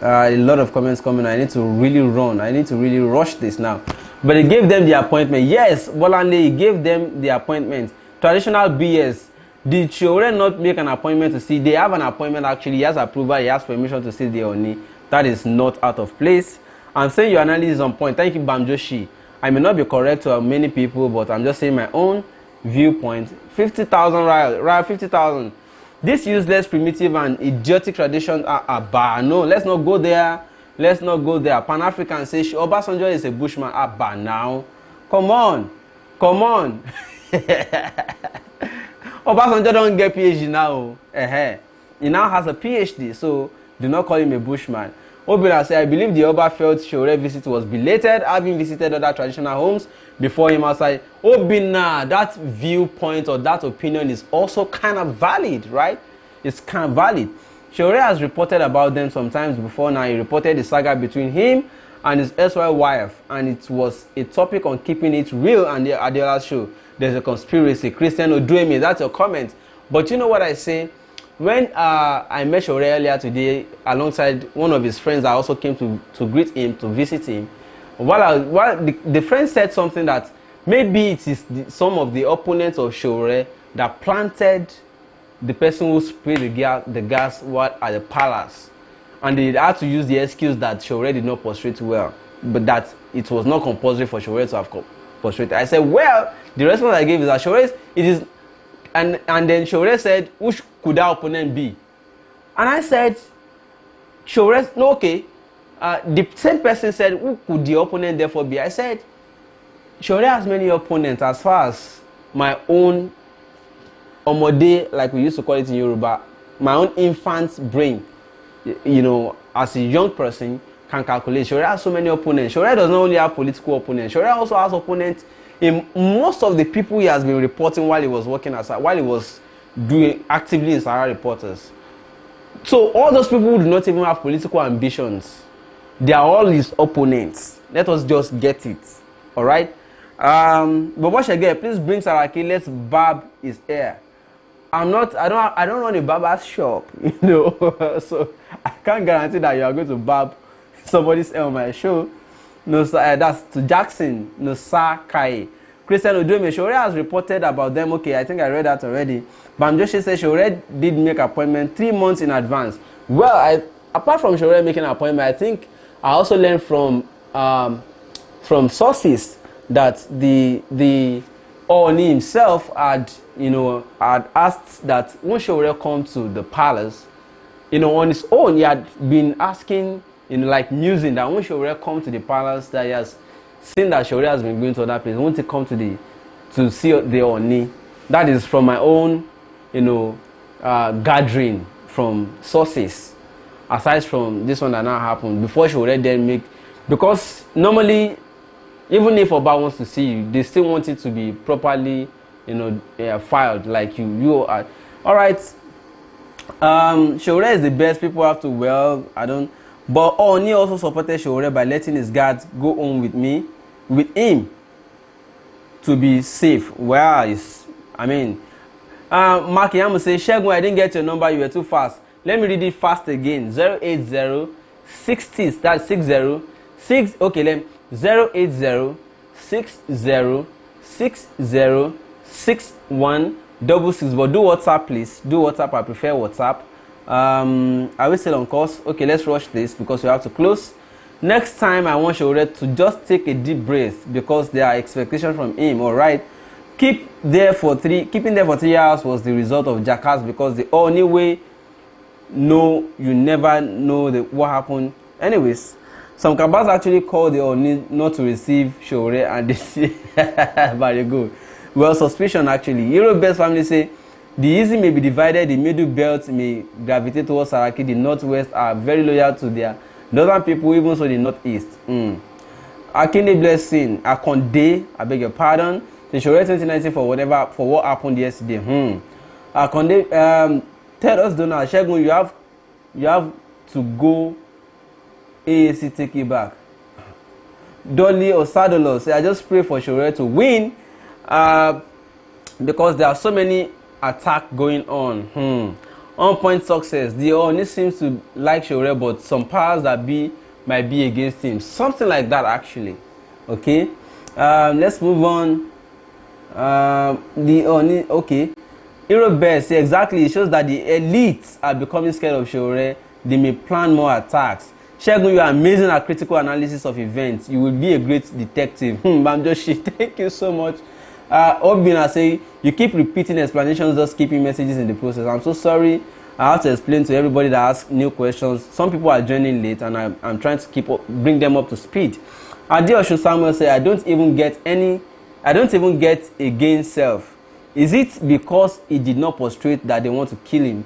A lot of comments coming. I need to really run. I need to really rush this now. But he gave them the appointment. Yes, Bolande, he gave them the appointment. Traditional BS. Did Sowore not make an appointment to see? They have an appointment actually. He has approval. He has permission to see the Ooni. That is not out of place. I'm saying your analysis is on point. Thank you, Bamjoshi. I may not be correct to many people, but I'm just saying my own viewpoint. 50,000 right? 50,000. This useless, primitive, and idiotic tradition are bad. No, let's not go there. Let's not go there. Pan-African say Obasanjo is a bushman. Abba now. Come on. Obasanjo don't get PhD now. He now has a PhD, so do not call him a bushman. Obina said, I believe the Oba felt Sowore visit was belated, having visited other traditional homes before him outside. Obina, that viewpoint or that opinion is also kind of valid, right? It's kind of valid. Sowore has reported about them sometimes before now. He reported the saga between him and his ex-wife wife, and it was a topic on keeping it real and the Adiola show. There's a conspiracy. Christian Odueme, that's your comment. But you know what I say? When I met Sowore earlier today, alongside one of his friends, I also came to greet him, to visit him. While the friend said something that maybe it is some of the opponents of Sowore that planted the person who sprayed the gas at the palace. And they had to use the excuse that Sowore did not prostrate well, but that it was not compulsory for Sowore to have prostrated. I said, well, the response I gave is that Sowore, it is, and then Sowore said, which could that opponent be? And I said, Sowore, no, okay. The same person said, who could the opponent therefore be? I said, Sowore has many opponents as far as my own omode, like we used to call it in Yoruba, my own infant's brain, you know, as a young person can calculate. Sowore has so many opponents. Sowore does not only have political opponents. Sowore also has opponents in most of the people he has been reporting while he was working as while he was doing actively in Sahara Reporters. So all those people who do not even have political ambitions, they are all his opponents. Let us just get it. All right. But what should I get? Please bring Saraki. Let's barb his hair. I don't run a barber's shop, you know, so I can't guarantee that you are going to barb somebody's hair on my show. No, that's to Jackson. No, sir, Kai. Christian Odueme, Sowore has reported about them. Okay, I think I read that already. Bamjoshi says Sowore did make appointment 3 months in advance. Well, apart from Sowore making an appointment, I think I also learned from sources that the Ooni himself had asked that when Sowore come to the palace, on his own, he had been asking, like musing that when Sowore come to the palace, that he has seen that Sowore has been going to other places, won't he come to see the Ooni? That is from my own, gathering from sources, aside from this one that now happened, before Sowore then make, because normally, even if Oba wants to see you, they still want it to be properly, filed, like you are. All right. Sowore is the best. People have to, but Ooni also supported Sowore by letting his guards go home with him to be safe. Mark Yamu says, Segun, I didn't get your number, you were too fast. Let me read it fast again. 080 60, that's 60 6, okay, 080 60 60 6166. But do WhatsApp, please. Do WhatsApp. I prefer WhatsApp. I will still on course. Okay, let's rush this because we have to close. Next time, I want Sowore to just take a deep breath because there are expectations from him. All right, keeping there for 3 hours was the result of jackass, because the only way, you never know what happened. Anyways, some cabals actually called the Ooni not to receive Sowore, and they say very good. Well, suspicion actually. Euro-based family say the east may be divided, the middle belt may gravitate towards Saraki, the northwest are very loyal to their northern people, even so the northeast. Akinde blessing, Akonde, I beg your pardon. The Sowore 2019 for what happened yesterday. Akonde, tell us, Donald Segun, you have to go. AAC take it back. Dolly Osadolo say, I just pray for Sowore to win because there are so many attacks going on. On point success. The Ooni seems to like Sowore, but some powers that might be against him. Something like that, actually. Okay. Let's move on. The Ooni, okay. Hero Bear say exactly. It shows that the elites are becoming scared of Sowore. They may plan more attacks. Segun, you are amazing at critical analysis of events. You will be a great detective. Bamjoshi, thank you so much. Obina say, you keep repeating explanations, just keeping messages in the process. I'm so sorry. I have to explain to everybody that asks new questions. Some people are joining late, and I'm trying to bring them up to speed. Adeosun Samuel say, I don't even get against self. Is it because he did not prostrate that they want to kill him?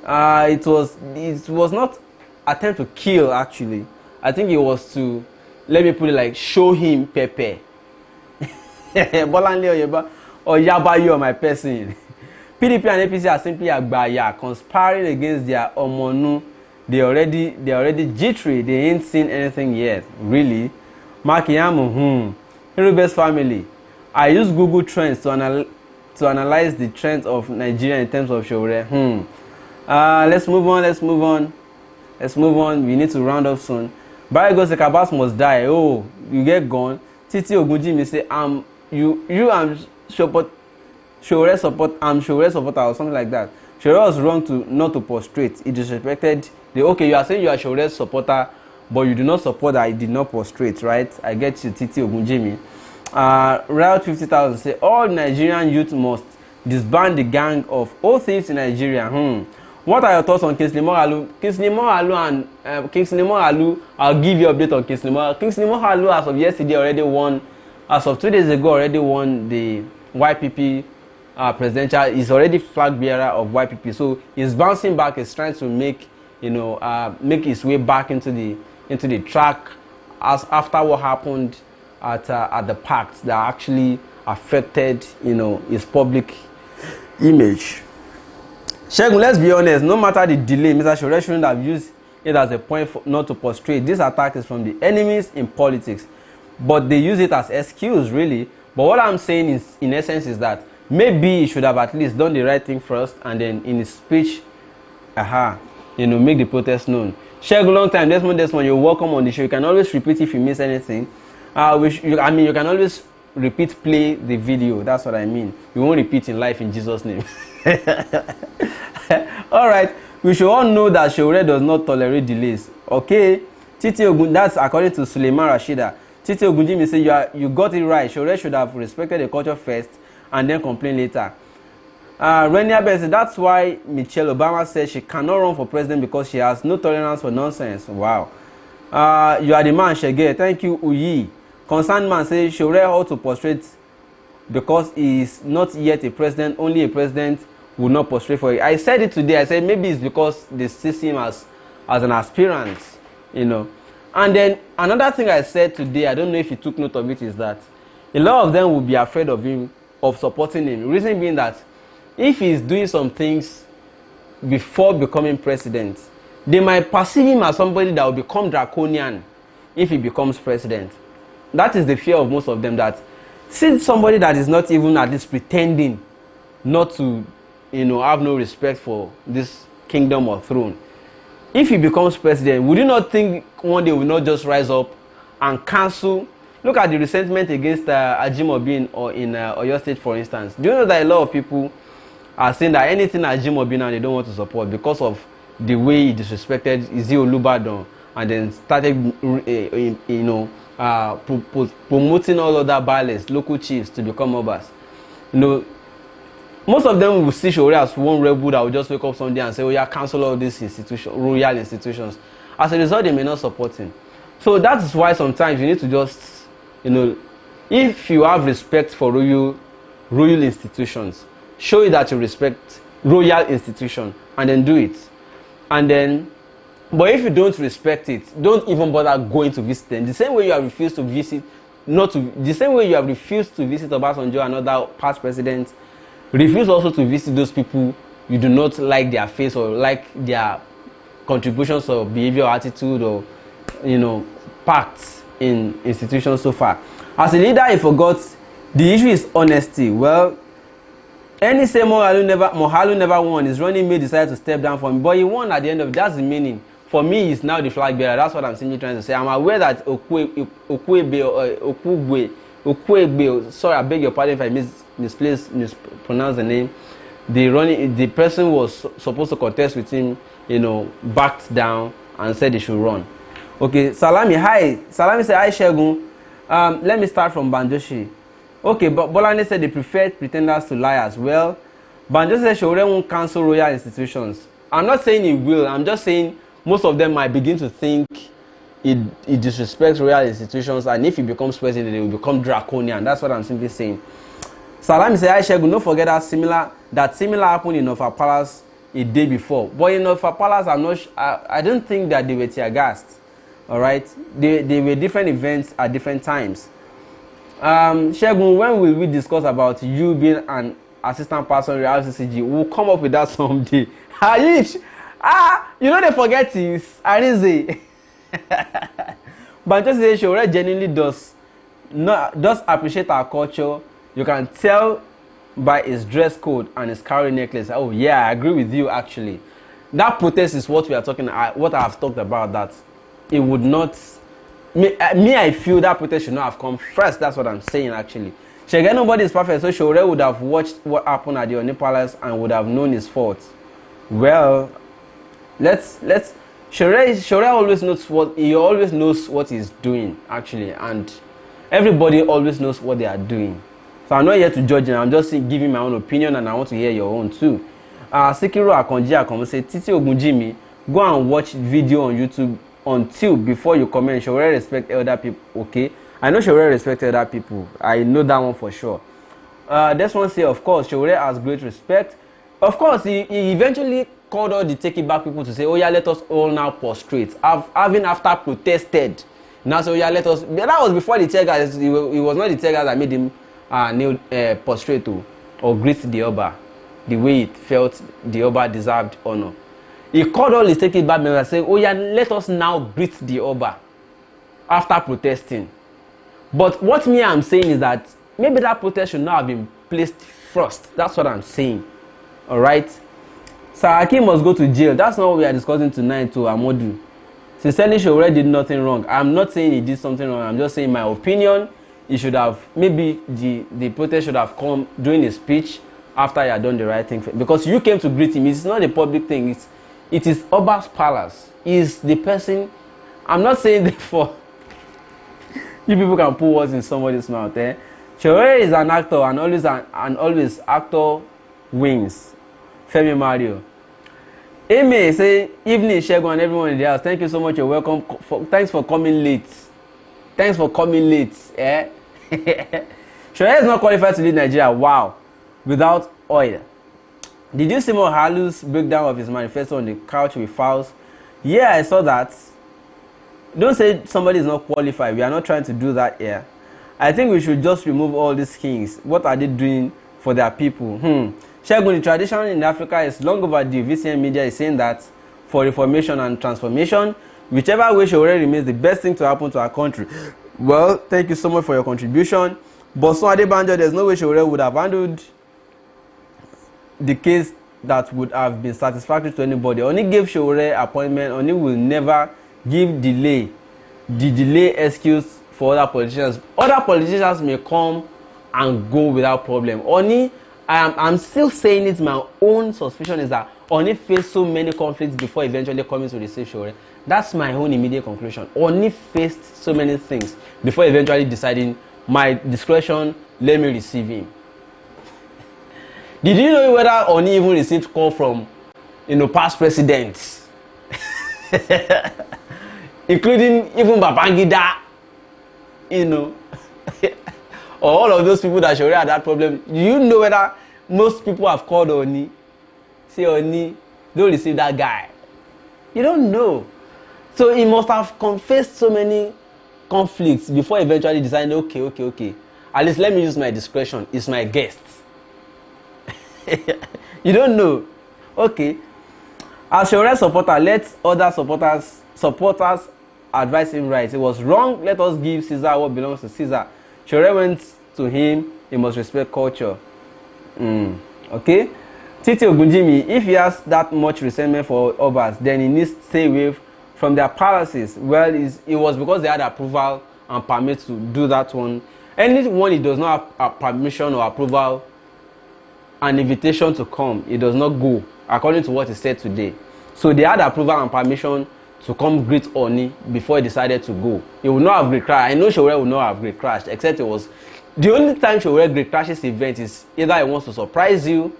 It was not attempt to kill, actually. I think it was to, let me put it like, show him Pepe. Bolanle Oyeba or Yabayo, my person. PDP and APC are simply agbaya, conspiring against their Omonu. They already jittery. They ain't seen anything yet. Really? Makiyamu, Heroes family. I use Google Trends to analyze the trends of Nigeria in terms of Sowore. Let's move on. We need to round up soon. Barry goes, the Kabas must die. Oh, you get gone. Titi Ogunjimi say, I'm Sowore supporter or something like that. Sowore was wrong not to prostrate. He disrespected okay, you are saying you are Sowore's supporter, but you do not support that he did not prostrate, right? I get you, Titi Ogunjimi. Route 50,000 say all Nigerian youth must disband the gang of all thieves in Nigeria. What are your thoughts on Kingsley Moghalu? Kingsley Moghalu, I'll give you an update on Kingsley Moghalu. Kingsley Moghalu, as of yesterday, already won. As of 2 days ago, already won the YPP presidential. He's already flag bearer of YPP, so he's bouncing back. He's trying to make his way back into the track as after what happened at the pact that actually affected his public image. Segun, let's be honest, no matter the delay, Mr. Sowore shouldn't have used it as a point not to prostrate. This attack is from the enemies in politics, but they use it as excuse, really. But what I'm saying is, in essence, is that maybe he should have at least done the right thing first, and then in his speech, make the protest known. Segun, long time, Desmond, you're welcome on the show. You can always repeat if you miss anything. You can always repeat, play the video. That's what I mean. You won't repeat in life in Jesus' name. All right, we should all know that Sowore does not tolerate delays. Okay, Titi Ogun, that's according to Suleiman Rashida. Titi Ogunjimi say you got it right. Sowore should have respected the culture first and then complain later. Renia Benson, that's why Michelle Obama said she cannot run for president because she has no tolerance for nonsense. Wow. You are the man, Shege. Thank you, Uyi. Concerned man says Sowore ought to prostrate because he is not yet a president. Only a president will not prostrate for it. I said it today. I said maybe it's because they see him as an aspirant, And then another thing I said today, I don't know if you took note of it, is that a lot of them will be afraid of him, of supporting him. Reason being that if he's doing some things before becoming president, they might perceive him as somebody that will become draconian if he becomes president. That is the fear of most of them, that since somebody that is not even at least pretending not to, have no respect for this kingdom or throne, if he becomes president, would you not think one day will not just rise up and cancel? Look at the resentment against Ajimobi or in Oyo State, for instance. Do you know that a lot of people are saying that anything Ajimobi now they don't want to support because of the way he disrespected Izzy Olubadan and then started, promoting all other balance, local chiefs to become obas. Most of them will see Sowore as one rebel that will just wake up someday and say, oh yeah, cancel all these institutions, royal institutions. As a result, they may not support him. So that is why sometimes you need to just, if you have respect for royal institutions, show it that you respect royal institution and then do it. And then, but if you don't respect it, don't even bother going to visit them. The same way you have refused to visit, the same way you have refused to visit Obasanjo and other past presidents, refuse also to visit those people you do not like their face or like their contributions or behavior or attitude or pacts in institutions so far. As a leader, he forgot the issue is honesty. Well, any say Moghalu never won. His running mate decided to step down from him, but he won at the end of it. That's the meaning. For me, he's now the flag bearer. That's what I'm simply trying to say. I'm aware that Okwegbe, sorry, I beg your pardon if I mispronounce the name. The person was supposed to contest with him, backed down and said he should run. Okay, Salami, hi. Salami said, hi, Segun. Let me start from Banjoshi. Okay, but Bolane said they preferred pretenders to liars. Well, Banjoshi said Sowore won't cancel royal institutions. I'm not saying he will. I'm just saying most of them might begin to think it disrespects royal institutions, and if he becomes president, it will become draconian. That's what I'm simply saying. Salami say, "Hi Segun, don't forget that similar happened in Ofa Palace a day before. But in Ofa Palace, I don't think that they were tear gassed. All right, they were different events at different times. Segun, when will we discuss about you being an assistant pastor in Real CCG? We'll come up with that someday. You know they forget this. I didn't say. But just say Sowore genuinely does appreciate our culture. You can tell by his dress code and his cowrie necklace. Oh yeah, I agree with you actually. That protest is what we are talking. What I have talked about. That it would not. I feel that protest should not have come first. That's what I'm saying actually. Nobody is perfect, so Sowore would have watched what happened at the Ooni Palace and would have known his faults. Well, Sowore always knows what he's doing actually, and everybody always knows what they are doing. So I'm not here to judge him. I'm just giving my own opinion, and I want to hear your own too. Sikiru Akonji say, Titi Ogunjimi, go and watch video on YouTube until before you comment. Sowore respect elder people. Okay, I know Sowore respect elder people. I know that one for sure. This one say, of course, Sowore has great respect. Of course, he eventually called all the take it back people to say, oh yeah, let us all now prostrate. Having after protested, now so yeah, let us. That was before the tear gas. It was not the tear gas that made him kneel prostrate or greet the Oba the way it felt the Oba deserved honor. He called all his take it back members and said, oh yeah, let us now greet the Oba after protesting. But what I'm saying is that maybe that protest should not have been placed first. That's what I'm saying. Alright? Saraki must go to jail. That's not what we are discussing tonight to Amodu. Sincerely, Sowore did nothing wrong. I'm not saying he did something wrong. I'm just saying my opinion. He should have, maybe the protest should have come during his speech after he had done the right thing. Because you came to greet him. It's not a public thing. It is Oba's palace. He's the person. I'm not saying therefore you people can put words in somebody's mouth. Sowore is an actor, and always actor wins. Femi Mario. Amy say, evening Segun and everyone in the house. Thank you so much. You're welcome. Thanks for coming late. Thanks for coming late. Sowore is not qualified to lead Nigeria. Wow. Without oil. Did you see more Halu's breakdown of his manifesto on the couch with files? Yeah, I saw that. Don't say somebody is not qualified. We are not trying to do that here. I think we should just remove all these kings. What are they doing for their people? Segun, the tradition in Africa is long overdue. VCN media is saying that for reformation and transformation, whichever way Sowore remains the best thing to happen to our country. Well, thank you so much for your contribution. But so Adebanjo, there's no way Sowore would have handled the case that would have been satisfactory to anybody. Oni gave Sowore appointment. Oni will never give the delay excuse for other politicians. Other politicians may come and go without problem. Oni, I'm still saying it. My own suspicion is that Oni faced so many conflicts before eventually coming to receive Sowore. That's my own immediate conclusion. Oni faced so many things before eventually deciding, my discretion, let me receive him. Did you know whether Oni even received call from, past presidents, including even Babangida, or all of those people that Sowore had that problem? Do you know whether most people have called Oni, say Oni, don't receive that guy? You don't know. So he must have confessed so many conflicts before eventually deciding, okay. At least let me use my discretion. It's my guest. You don't know. Okay. As Sowore supporter, let other supporters advise him right. It was wrong. Let us give Caesar what belongs to Caesar. Sowore went to him. He must respect culture. Okay. Titi Ogunjimi, if he has that much resentment for Obas, then he needs to stay away from their palaces. Well, it was because they had approval and permit to do that one. Anyone he does not have permission or approval, an invitation to come, he does not go, according to what he said today. So they had approval and permission to come greet Oni before he decided to go. He would not have great crashed. I know Sowore would not have great crashed, except it was the only time Sowore great crashes event is either he wants to surprise you,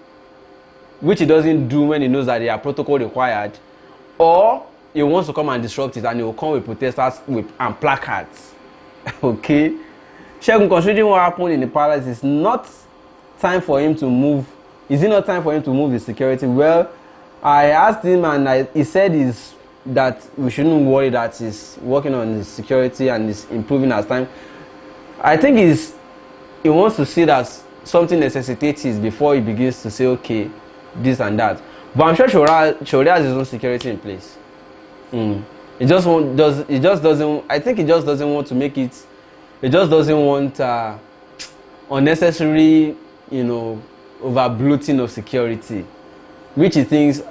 which he doesn't do when he knows that there are protocol required, or he wants to come and disrupt it, and he will come with protesters and placards. Okay? Segun, considering what happened in the palace is not time for him to move? Is it not time for him to move his security? Well, I asked him, and he said that we shouldn't worry, that he's working on his security and is improving as time. I think he wants to see that something necessitates before he begins to say, okay, this and that. But I'm sure Sowore has his own security in place. He just doesn't. I think he just doesn't want to make it. He just doesn't want unnecessary, over bloating of security, which he thinks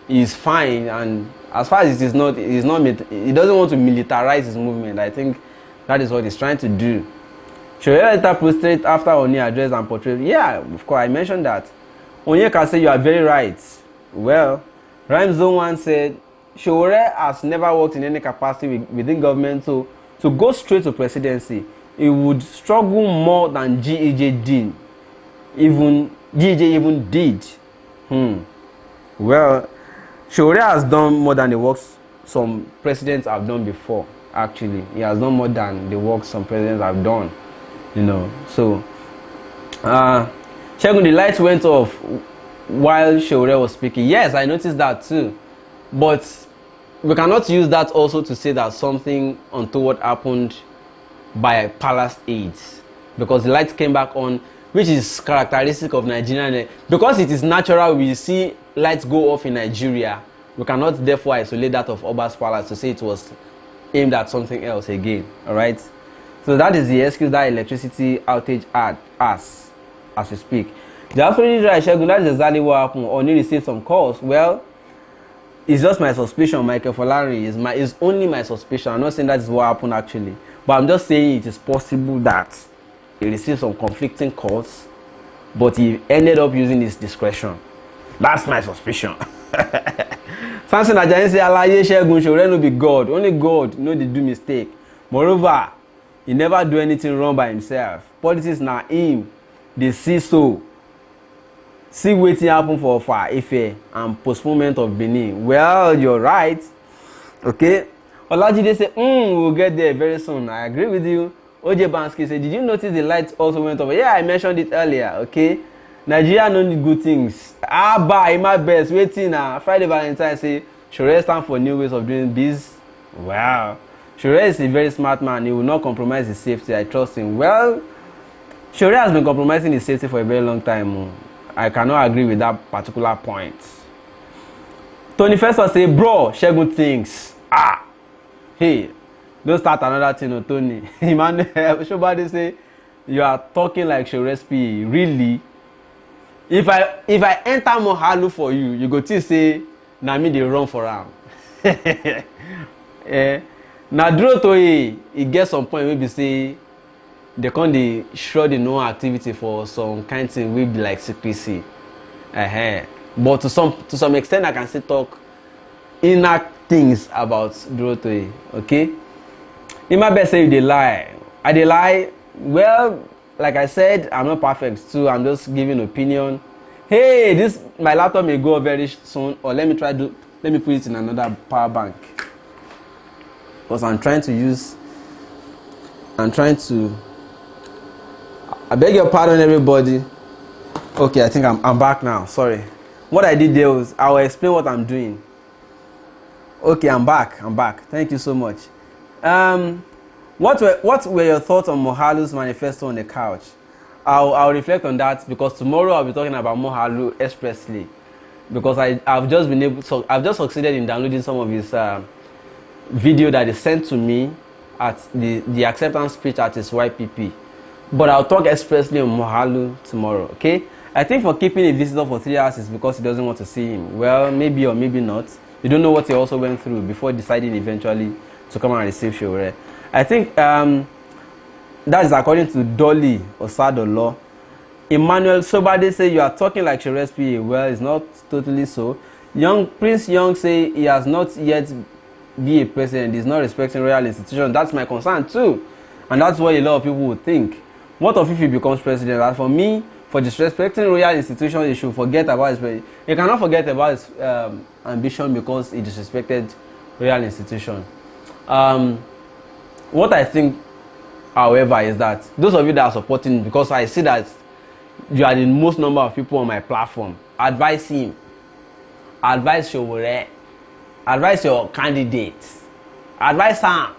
is fine. And as far as he doesn't want to militarize his movement. I think that is what he's trying to do. Sowore later posted after Ooni addressed and portrayed. Yeah, of course, I mentioned that. Ooni can say you are very right. Well, Rhyme Zone 1 said Sowore has never worked in any capacity within government, so to go straight to presidency, he would struggle more than GEJ did. GEJ even did. Well, Sowore has done more than the works some presidents have done before. Actually, he has done more than the work some presidents have done. So Segun, the lights went off while Sowore was speaking. Yes, I noticed that too. But we cannot use that also to say that something untoward happened by palace aides, because the lights came back on, which is characteristic of Nigerian. Because it is natural we see lights go off in Nigeria, we cannot therefore isolate that of Oba's palace to say it was aimed at something else again. All right. So that is the excuse that electricity outage had us as we speak. The absolutely right, Segun, that is exactly what happened. Ooni received some calls. Well, it's just my suspicion. Michael Folari is only my suspicion. I'm not saying that is what happened actually, but I'm just saying it is possible that he received some conflicting calls, but he ended up using his discretion. That's my suspicion. Samson Ajayi say, Alaye Segun, Sowore no be God. Only God know they do mistake. Moreover, he never do anything wrong by himself. Politics na him. They see so. See wetin happen for Ife and postponement of Benin. Well, you're right. Okay. Olajide say, we'll get there very soon. I agree with you. Ojebanski say, did you notice the lights also went over? Yeah, I mentioned it earlier. Okay. Nigeria no need good things. Bye, my best. Waiting now. Friday Valentine say, Sowore stand for new ways of doing biz. Wow. Sowore is a very smart man. He will not compromise his safety. I trust him. Well, Sowore has been compromising his safety for a very long time. I cannot agree with that particular point. Tony Festa say, bro, Segun thinks. Hey, don't start another thing, Tony. Emmanuel Shobade say, you are talking like Sowore's PA. Really? If I enter Mohalu for you, you go to say, na me dey run for am. Na draw to he get some point wey be say they can't dey show the no activity for some kind thing wey be like secrecy. But to some extent, I can still talk inner things about Dorotoye. Okay? In my best say you dey lie. I dey lie. Well, like I said, I'm not perfect too. I'm just giving opinion. Hey, my laptop may go very soon, or let me put it in another power bank. Because I beg your pardon, everybody. Okay, I think I'm back now. Sorry. What I did there was I will explain what I'm doing. Okay, I'm back. Thank you so much. What were your thoughts on Mohalu's manifesto on the couch? I'll reflect on that, because tomorrow I'll be talking about Mohalu expressly, because I've just succeeded in downloading some of his video that he sent to me at the acceptance speech at his YPP. But I'll talk expressly on Mohalu tomorrow. Okay? I think for keeping a visitor for 3 hours is because he doesn't want to see him. Well, maybe or maybe not. You don't know what he also went through before deciding eventually to come and receive Sowore. I think that is according to Dolly Osadolo. Emmanuel Sobade say you are talking like Sowore's PA. Well, it's not totally so. Prince Young say he has not yet be a president. He's not respecting royal institutions. That's my concern too, and that's what a lot of people would think. What if he becomes president? And for me, for disrespecting royal institutions, he should forget about his president. He cannot forget about his ambition because he disrespected royal institution. What I think, however, is that those of you that are supporting, because I see that you are the most number of people on my platform. Advise him. Advise Sowore. Advise your candidates. Advise Sam.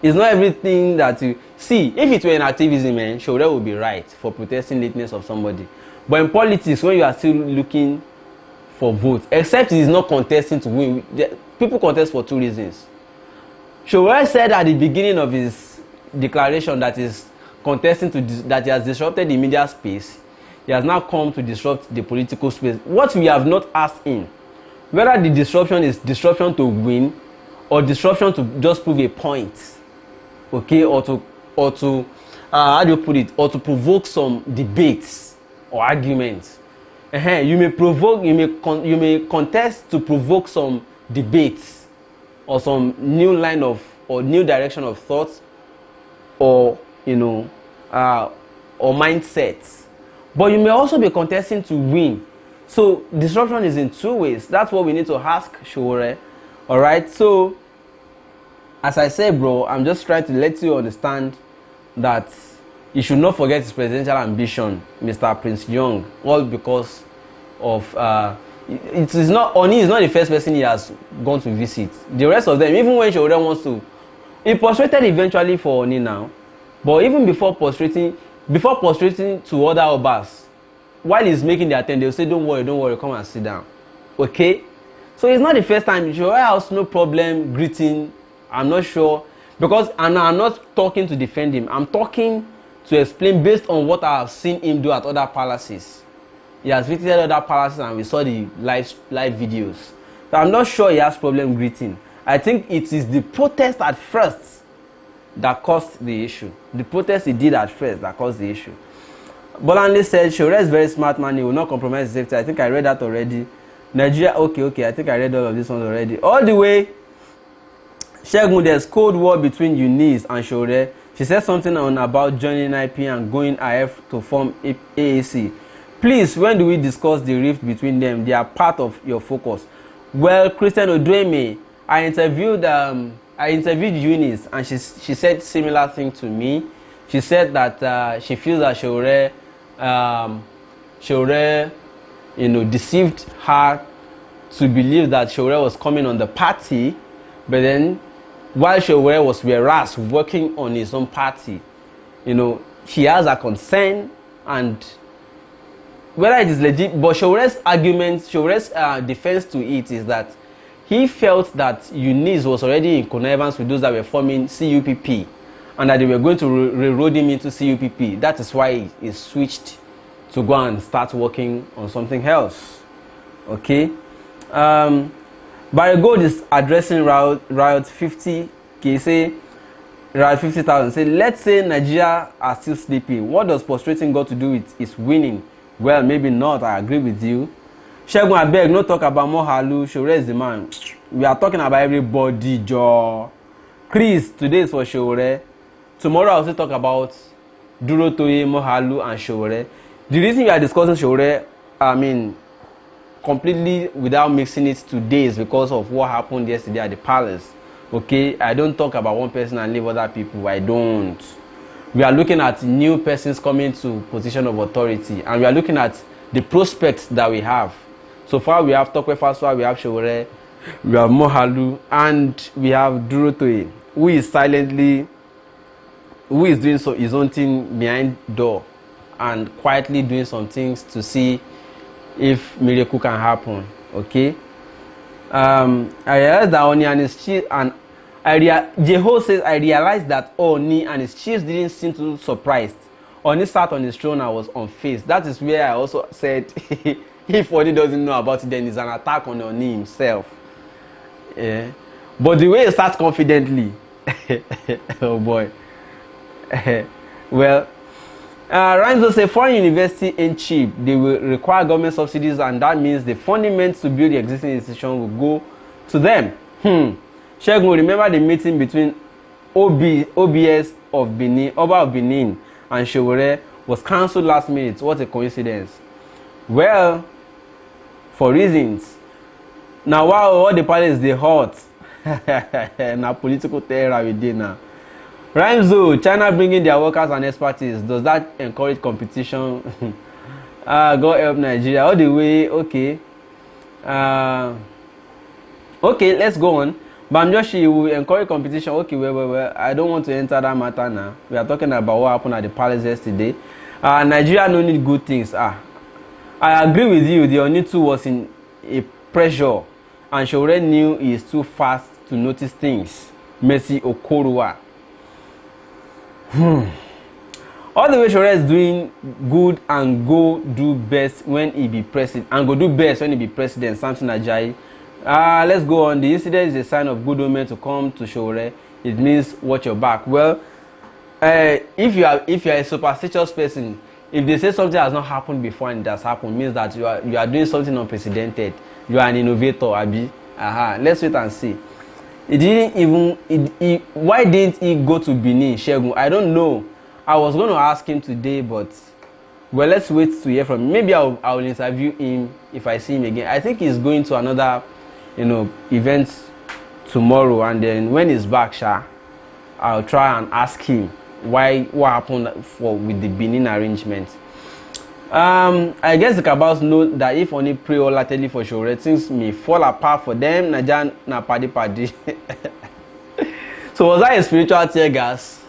It's not everything that you see. If it were an activism, man, Sowore would be right for protesting lateness of somebody. But in politics, when you are still looking for votes, except it is not contesting to win, people contest for two reasons. Sowore said at the beginning of his declaration that is contesting that he has disrupted the media space. He has now come to disrupt the political space. What we have not asked him, whether the disruption is disruption to win or disruption to just prove a point, okay, or to how do you put it, or to provoke some debates or arguments. You may provoke, you may contest to provoke some debates or some new line of or new direction of thoughts, or or mindsets. But you may also be contesting to win. So disruption is in two ways. That's what we need to ask Sowore. All right. So as I said, bro, I'm just trying to let you understand that you should not forget his presidential ambition, Mr. Prince Young. All because of it is not Ooni is not the first person he has gone to visit. The rest of them, even when Sowore wants to, he prostrated eventually for Ooni now. But even before prostrating to other Obas, while he's making the attempt, they'll say, don't worry, come and sit down. Okay? So it's not the first time. Sowore has no problem greeting. I'm not sure. Because I'm not talking to defend him. I'm talking to explain based on what I have seen him do at other palaces. He has visited other palaces and we saw the live videos. So I'm not sure he has problem greeting. I think it is the protest at first that caused the issue. The protest he did at first that caused the issue. Bolanle said, Sowore is very smart man, he will not compromise safety. I think I read that already. Nigeria, okay, I think I read all of this ones already. All the way, Segun, there's cold war between Eunice and Sowore. She said something on about joining IP and going IF to form AAC. Please, when do we discuss the rift between them? They are part of your focus. Well, Christian Odueme, I interviewed Eunice and she said similar thing to me. She said that she feels that Sowore, deceived her to believe that Sowore was coming on the party, but then while Sowore was whereas working on his own party, she has a concern, and whether it is legit, but Sowore's defense to it is that he felt that Eunice was already in connivance with those that were forming CUPP, and that they were going to railroad him into CUPP. That is why he switched to go and start working on something else. Okay. Barry Gold is addressing Riot 50K. Say Riot 50,000. Say, let's say Nigeria are still sleeping. What does prostrating God to do with is winning? Well, maybe not. I agree with you. Segun, I beg, no talk about Mohalu. Sowore is the man. We are talking about everybody, Joe. Chris, today is for Sowore. Tomorrow I'll also talk about Durotoye, Mohalu, and Sowore. The reason we are discussing Sowore, completely without mixing it today, is because of what happened yesterday at the palace. Okay, I don't talk about one person and leave other people. I don't. We are looking at new persons coming to position of authority, and we are looking at the prospects that we have. So far, we have Tokwe Faswa, we have Sowore, we have Mohalu, and we have Durotoye, who is doing his own thing behind door and quietly doing some things to see if miracle can happen. Okay. I realized that Ooni and his chiefs, and Jeho says, I realized that Ooni and his chiefs didn't seem too surprised. Ooni sat on his throne and was unfazed. That is where I also said, if Ooni doesn't know about it, then it's an attack on Ooni himself. Yeah. But the way he starts confidently, oh boy. Well, Rhymes will say foreign university ain't cheap. They will require government subsidies, and that means the funding meant to build the existing institution will go to them. Segun, remember the meeting between OBS of Benin, Oba of Benin, and Sowore was cancelled last minute. What a coincidence. Well, for reasons. Now, while all the parties they hot, now political terror we did now. Rhymes, China bringing their workers and expertise, does that encourage competition? God help Nigeria all the way. Okay. Okay, let's go on. Bamjoshi will encourage competition. Okay, well. I don't want to enter that matter now. We are talking about what happened at the palace yesterday. Nigeria no need good things. I agree with you. The Ooni too was in a pressure, and Sowore knew he is too fast to notice things. Mercy Okoruwa. All the way Sowore is doing good and go do best when he be president, and go do best when he be president. Samson Ajayi. Let's go on. The incident is a sign of good omen to come to Sowore. It means watch your back. Well, if you are a superstitious person, if they say something has not happened before and it has happened, means that you are doing something unprecedented. You are an innovator, Abi. Let's wait and see. It didn't even. Why didn't he go to Benin, Segun? I don't know. I was going to ask him today, but well, let's wait to hear from him. Maybe I'll interview him if I see him again. I think he's going to another, event tomorrow, and then when he's back, I'll try and ask him what happened with the Benin arrangement. I guess the Kabals know that if only pray wholeheartedly for Sowore, things may fall apart for them. Najan na padi. So was that a spiritual tear gas?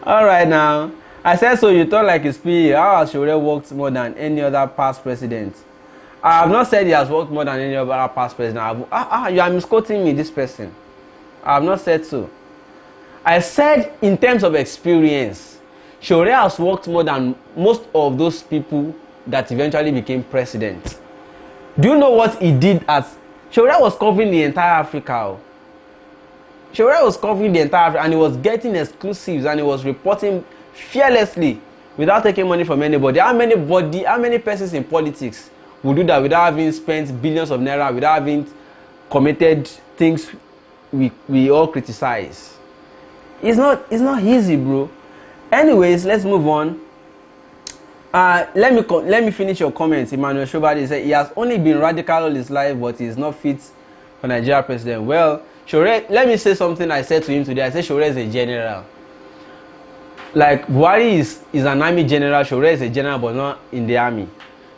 All right now. I said so. You thought like a spirit. How has Sowore worked more than any other past president? I have not said he has worked more than any other past president. You are misquoting me, this person. I have not said so. I said in terms of experience, Sowore has worked more than most of those people that eventually became president. Do you know what he did as Sowore was covering the entire Africa? Sowore was covering the entire Africa, and he was getting exclusives, and he was reporting fearlessly without taking money from anybody. How many persons in politics would do that without having spent billions of naira, without having committed things we all criticize? It's not easy, bro. Anyways, let's move on. Let me finish your comments. Emmanuel Shobadi said he has only been radical all his life, but he is not fit for Nigeria president. Well, Sowore, let me say something I said to him today. I said Sowore is a general. Like Buhari is an army general. Sowore is a general, but not in the army.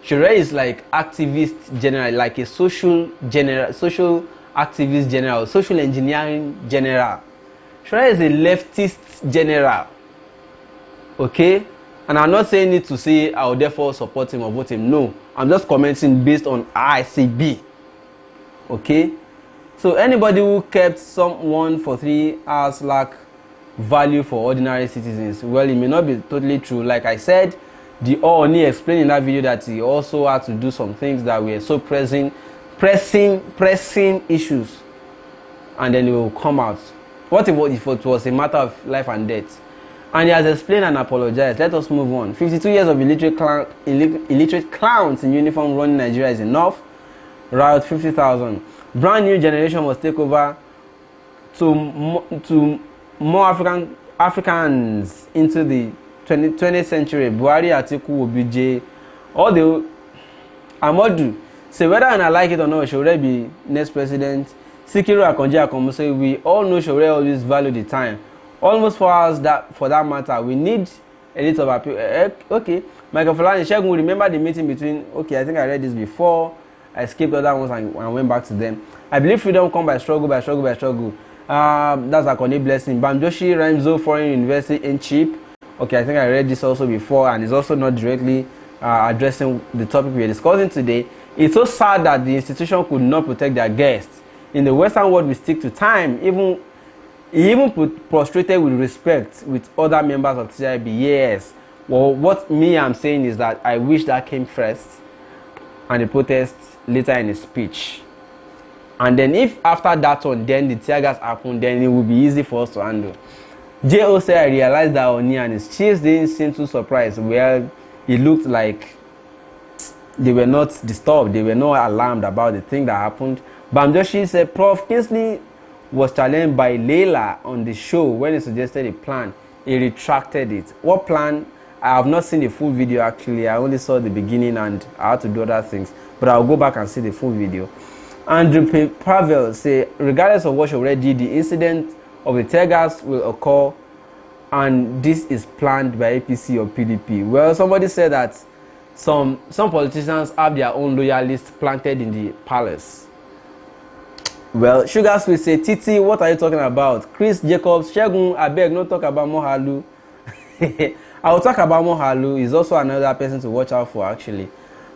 Sowore is like activist general, like a social activist general, social engineering general. Sowore is a leftist general. Okay? And I'm not saying it to say I will therefore support him or vote him. No. I'm just commenting based on ICB. Okay? So anybody who kept someone for 3 hours lack value for ordinary citizens. Well, it may not be totally true. Like I said, the Ooni explained in that video that he also had to do some things that were so pressing issues, and then it will come out. What if it was a matter of life and death? And he has explained and apologized. Let us move on. 52 years of illiterate clowns in uniform running Nigeria is enough. Riot 50,000. Brand new generation must take over to more Africans into the 20th century. Buhari, Atiku, Obije, all the Amadu. Say whether I like it or not, Sowore be next president. Sikiru Akonji Akomose, we all know Sowore always value the time. Almost 4 hours for that matter. We need a little of people. Okay, Michael Fulani, Segun, remember the meeting between, okay, I think I read this before. I skipped other ones and went back to them. I believe freedom come by struggle. That's Akoni blessing. Bamjoshi Ramzo Foreign University ain't cheap. Okay, I think I read this also before, and it's also not directly addressing the topic we're discussing today. It's so sad that the institution could not protect their guests. In the Western world, we stick to time. He even prostrated with respect with other members of TIB. Yes. Well, what I'm saying is that I wish that came first and the protest later in his speech. And then if after that one, then the tear gas happened, then it will be easy for us to handle. J.O. said, I realized that Ooni and his chiefs didn't seem too surprised. Well, it looked like they were not disturbed. They were not alarmed about the thing that happened. Bamjoshi said, Prof. Kingsley was challenged by Leila on the show when he suggested a plan. He retracted it. What plan? I have not seen the full video actually. I only saw the beginning and I had to do other things. But I'll go back and see the full video. Andrew Pavel say, regardless of what Sowore did, the incident of the tear gas will occur and this is planned by APC or PDP. Well, somebody said that some politicians have their own loyalists planted in the palace. Well, Sugar Sweet say, Titi, what are you talking about? Chris Jacobs, Segun, I beg, not talk about Mohalu. I will talk about Mohalu. He's also another person to watch out for, actually.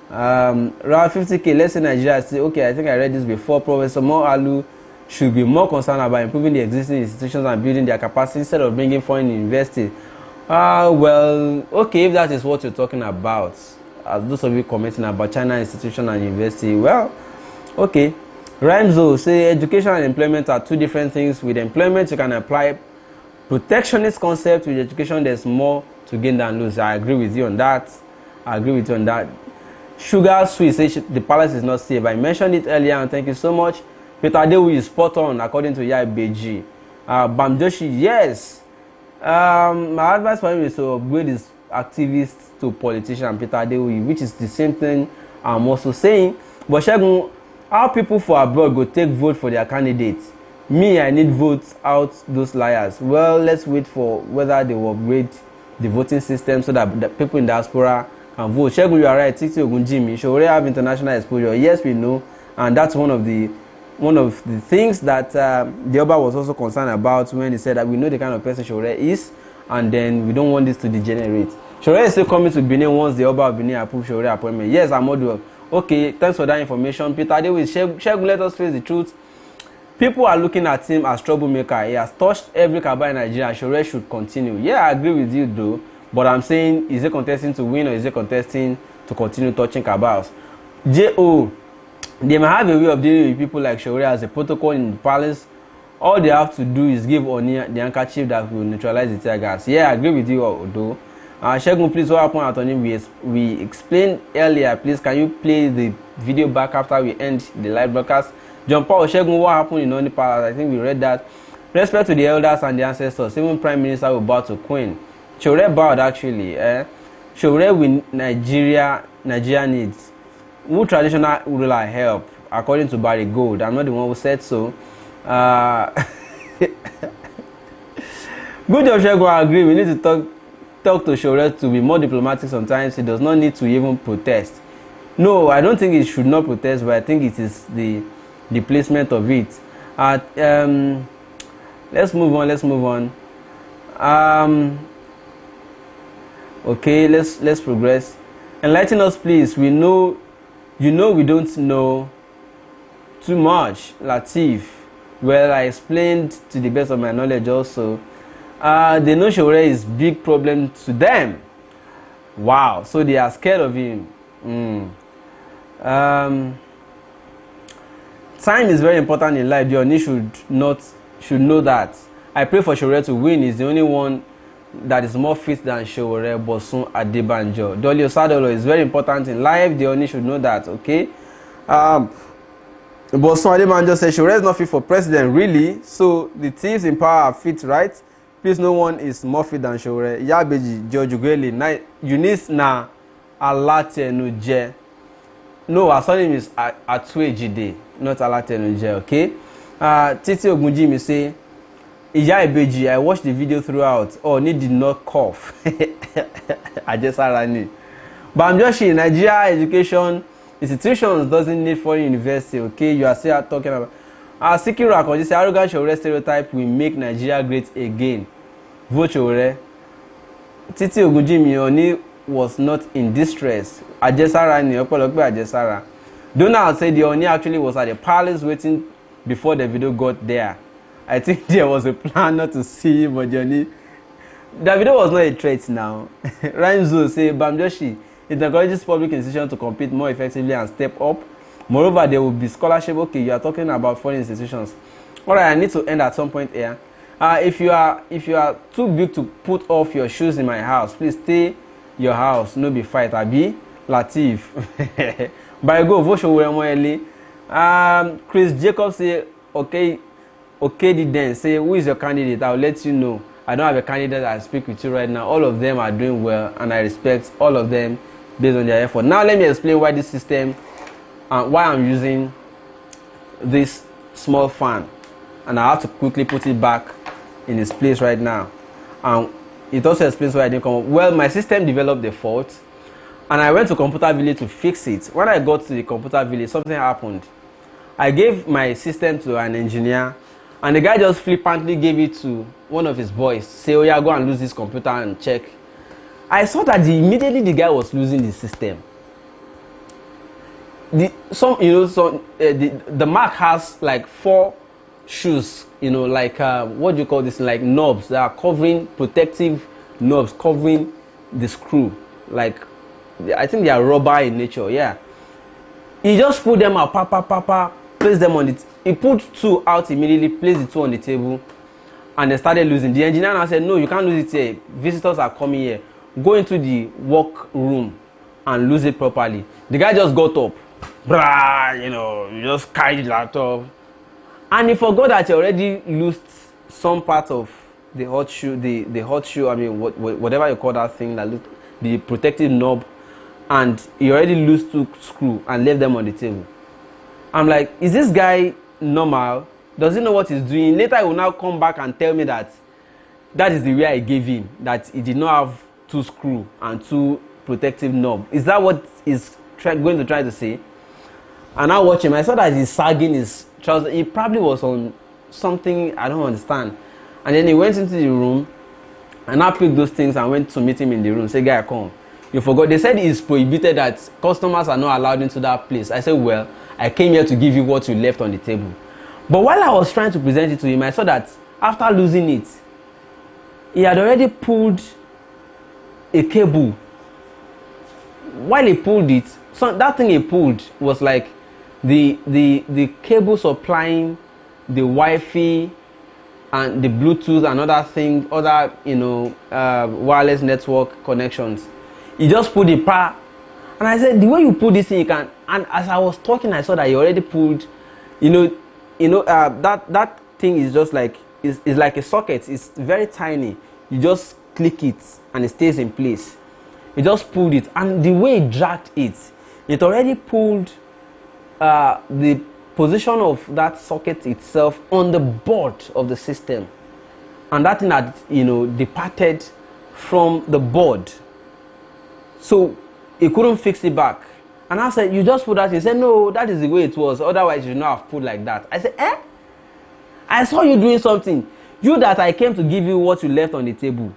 Around 50k, let's say Nigeria say, okay, I think I read this before. Professor Mohalu should be more concerned about improving the existing institutions and building their capacity instead of bringing foreign investors. Well, okay, if that is what you're talking about, as those of you commenting about China institution and university, well, okay. Rhymezo say education and employment are two different things. With employment, you can apply protectionist concept. With education, there's more to gain than lose. I agree with you on that. Sugar Sweet says the palace is not safe. I mentioned it earlier, and thank you so much. Peter Adewu is spot on according to Beji. Bamjoshi, yes. My advice for him is to upgrade his activists to politician, Peter Adewu, which is the same thing I'm also saying. But Segun, how people for abroad go take vote for their candidates? Me, I need votes out those liars. Well, let's wait for whether they will upgrade the voting system so that the people in diaspora can vote. Segun, you are right. Titi Ogunjimi should already have international exposure. Yes, we know, and that's one of the things that the Oba was also concerned about when he said that we know the kind of person Sowore is, and then we don't want this to degenerate. Sowore is still coming to Benin once the Oba of Benin approves Sowore appointment. Yes, I'm model. Okay, thanks for that information. Peter Adewu, Segun, let us face the truth. People are looking at him as troublemaker. He has touched every cabal in Nigeria. Sowore should continue. Yeah, I agree with you though. But I'm saying, is he contesting to win or is he contesting to continue touching cabals? J.O. They might have a way of dealing with people like Sowore as a protocol in the palace. All they have to do is give Ooni the handkerchief that will neutralize the tear gas. Yeah, I agree with you though. Segun, please, what happened at Ooni? We explained earlier. Please, can you play the video back after we end the live broadcast? John Paul, Segun, what happened in Ooni Palace? I think we read that. Respect to the elders and the ancestors. Even Prime Minister will bow to Queen. Sowore bowed actually. Sowore with Nigeria needs. Who traditional ruler help? According to Barry Gold. I'm not the one who said so. Good job, Segun. I agree. We need to talk to Sowore to be more diplomatic sometimes. He does not need to even protest. No, I don't think he should not protest, but I think it is the placement of it. Let's move on. Okay, let's progress. Enlighten us, please. We know we don't know too much. Latif. Well, I explained to the best of my knowledge also. They know Sowore is big problem to them. Wow, so they are scared of him. Time is very important in life. The Ooni should know that. I pray for Sowore to win. He's the only one that is more fit than Sowore, Bosun Adebanjo. Dolly Osadolo is very important in life. The Ooni should know that, okay? Bosun Adebanjo says Sowore is not fit for president, really. So the thieves in power are fit, right? Please, no one is more fit than Sowore. Yabeji, George Ugweli, Eunice na Alatenuje. No, our surname is Atuejide, not Alatenuje, okay? Titi Ogunjimi say, Ibeji, I watched the video throughout. Oh, Ooni did not cough. I just Arani. But I'm just saying, Nigeria education institutions doesn't need foreign university, okay? You are still talking about. Sikiru Akonji say arrogant Sowore stereotype will make Nigeria great again. Vote Sowore. Titi Ogunjimi, Ooni was not in distress. Ajesara ni opolope Ajesara. Donald said the Ooni actually was at the palace waiting before the video got there. I think there was a plan not to see him, but Johnny. The video was not a threat now. Rhymezo say Bamjoshi, it encourages public institutions to compete more effectively and step up. Moreover, there will be scholarship. Okay, you are talking about foreign institutions. All right, I need to end at some point here. If you are too big to put off your shoes in my house, please stay your house. No be fight. Abi Latif. By go vote Sowore Moele. Chris Jacob say okay. Then say who is your candidate? I'll let you know. I don't have a candidate. I speak with you right now. All of them are doing well, and I respect all of them based on their effort. Now let me explain why this system. Why I'm using this small fan, and I have to quickly put it back in its place right now. And it also explains why I didn't come up. Well, my system developed the fault, and I went to Computer Village to fix it. When I got to the Computer Village, something happened. I gave my system to an engineer, and the guy just flippantly gave it to one of his boys. Say, oh yeah, go and lose this computer and check. I saw that immediately the guy was losing the system. The Mac has like 4 shoes, like what do you call this, like knobs that are covering, protective knobs covering the screw. Like, I think they are rubber in nature. Yeah, he just put them out, placed them on it. He put 2 out immediately, placed the 2 on the table, and they started losing. The engineer now said, no, you can't lose it here, visitors are coming here, go into the work room and lose it properly. The guy just got up, he just carried the laptop, and he forgot that he already lost some part of the hot shoe, the hot shoe, I mean, whatever you call that thing, that the protective knob, and he already lost 2 screws and left them on the table. I'm like, is this guy normal? Does he know what he's doing? Later he will now come back and tell me that that is the way I gave him, that he did not have 2 screws and 2 protective knobs. Is that what he's going to try to say? And I watch him. I saw that he's sagging his trousers. He probably was on something I don't understand. And then he went into the room, and I picked those things and went to meet him in the room. Say, guy, come. You forgot. They said it's prohibited, that customers are not allowed into that place. I said, well, I came here to give you what you left on the table. But while I was trying to present it to him, I saw that after losing it, he had already pulled a cable. While he pulled it, so that thing he pulled was like the cable supplying the Wi-Fi and the Bluetooth and other wireless network connections. He just pulled the power, and I said, the way you pull this thing, you can. And as I was talking, I saw that he already pulled, that thing is just like is like a socket. It's very tiny. You just click it and it stays in place. He just pulled it, and the way he dragged it, it already pulled the position of that socket itself on the board of the system, and that thing had departed from the board, so he couldn't fix it back. And I said, you just put that. He said, no, that is the way it was, otherwise you should not have put like that. I said, I saw you doing something. You that I came to give you what you left on the table,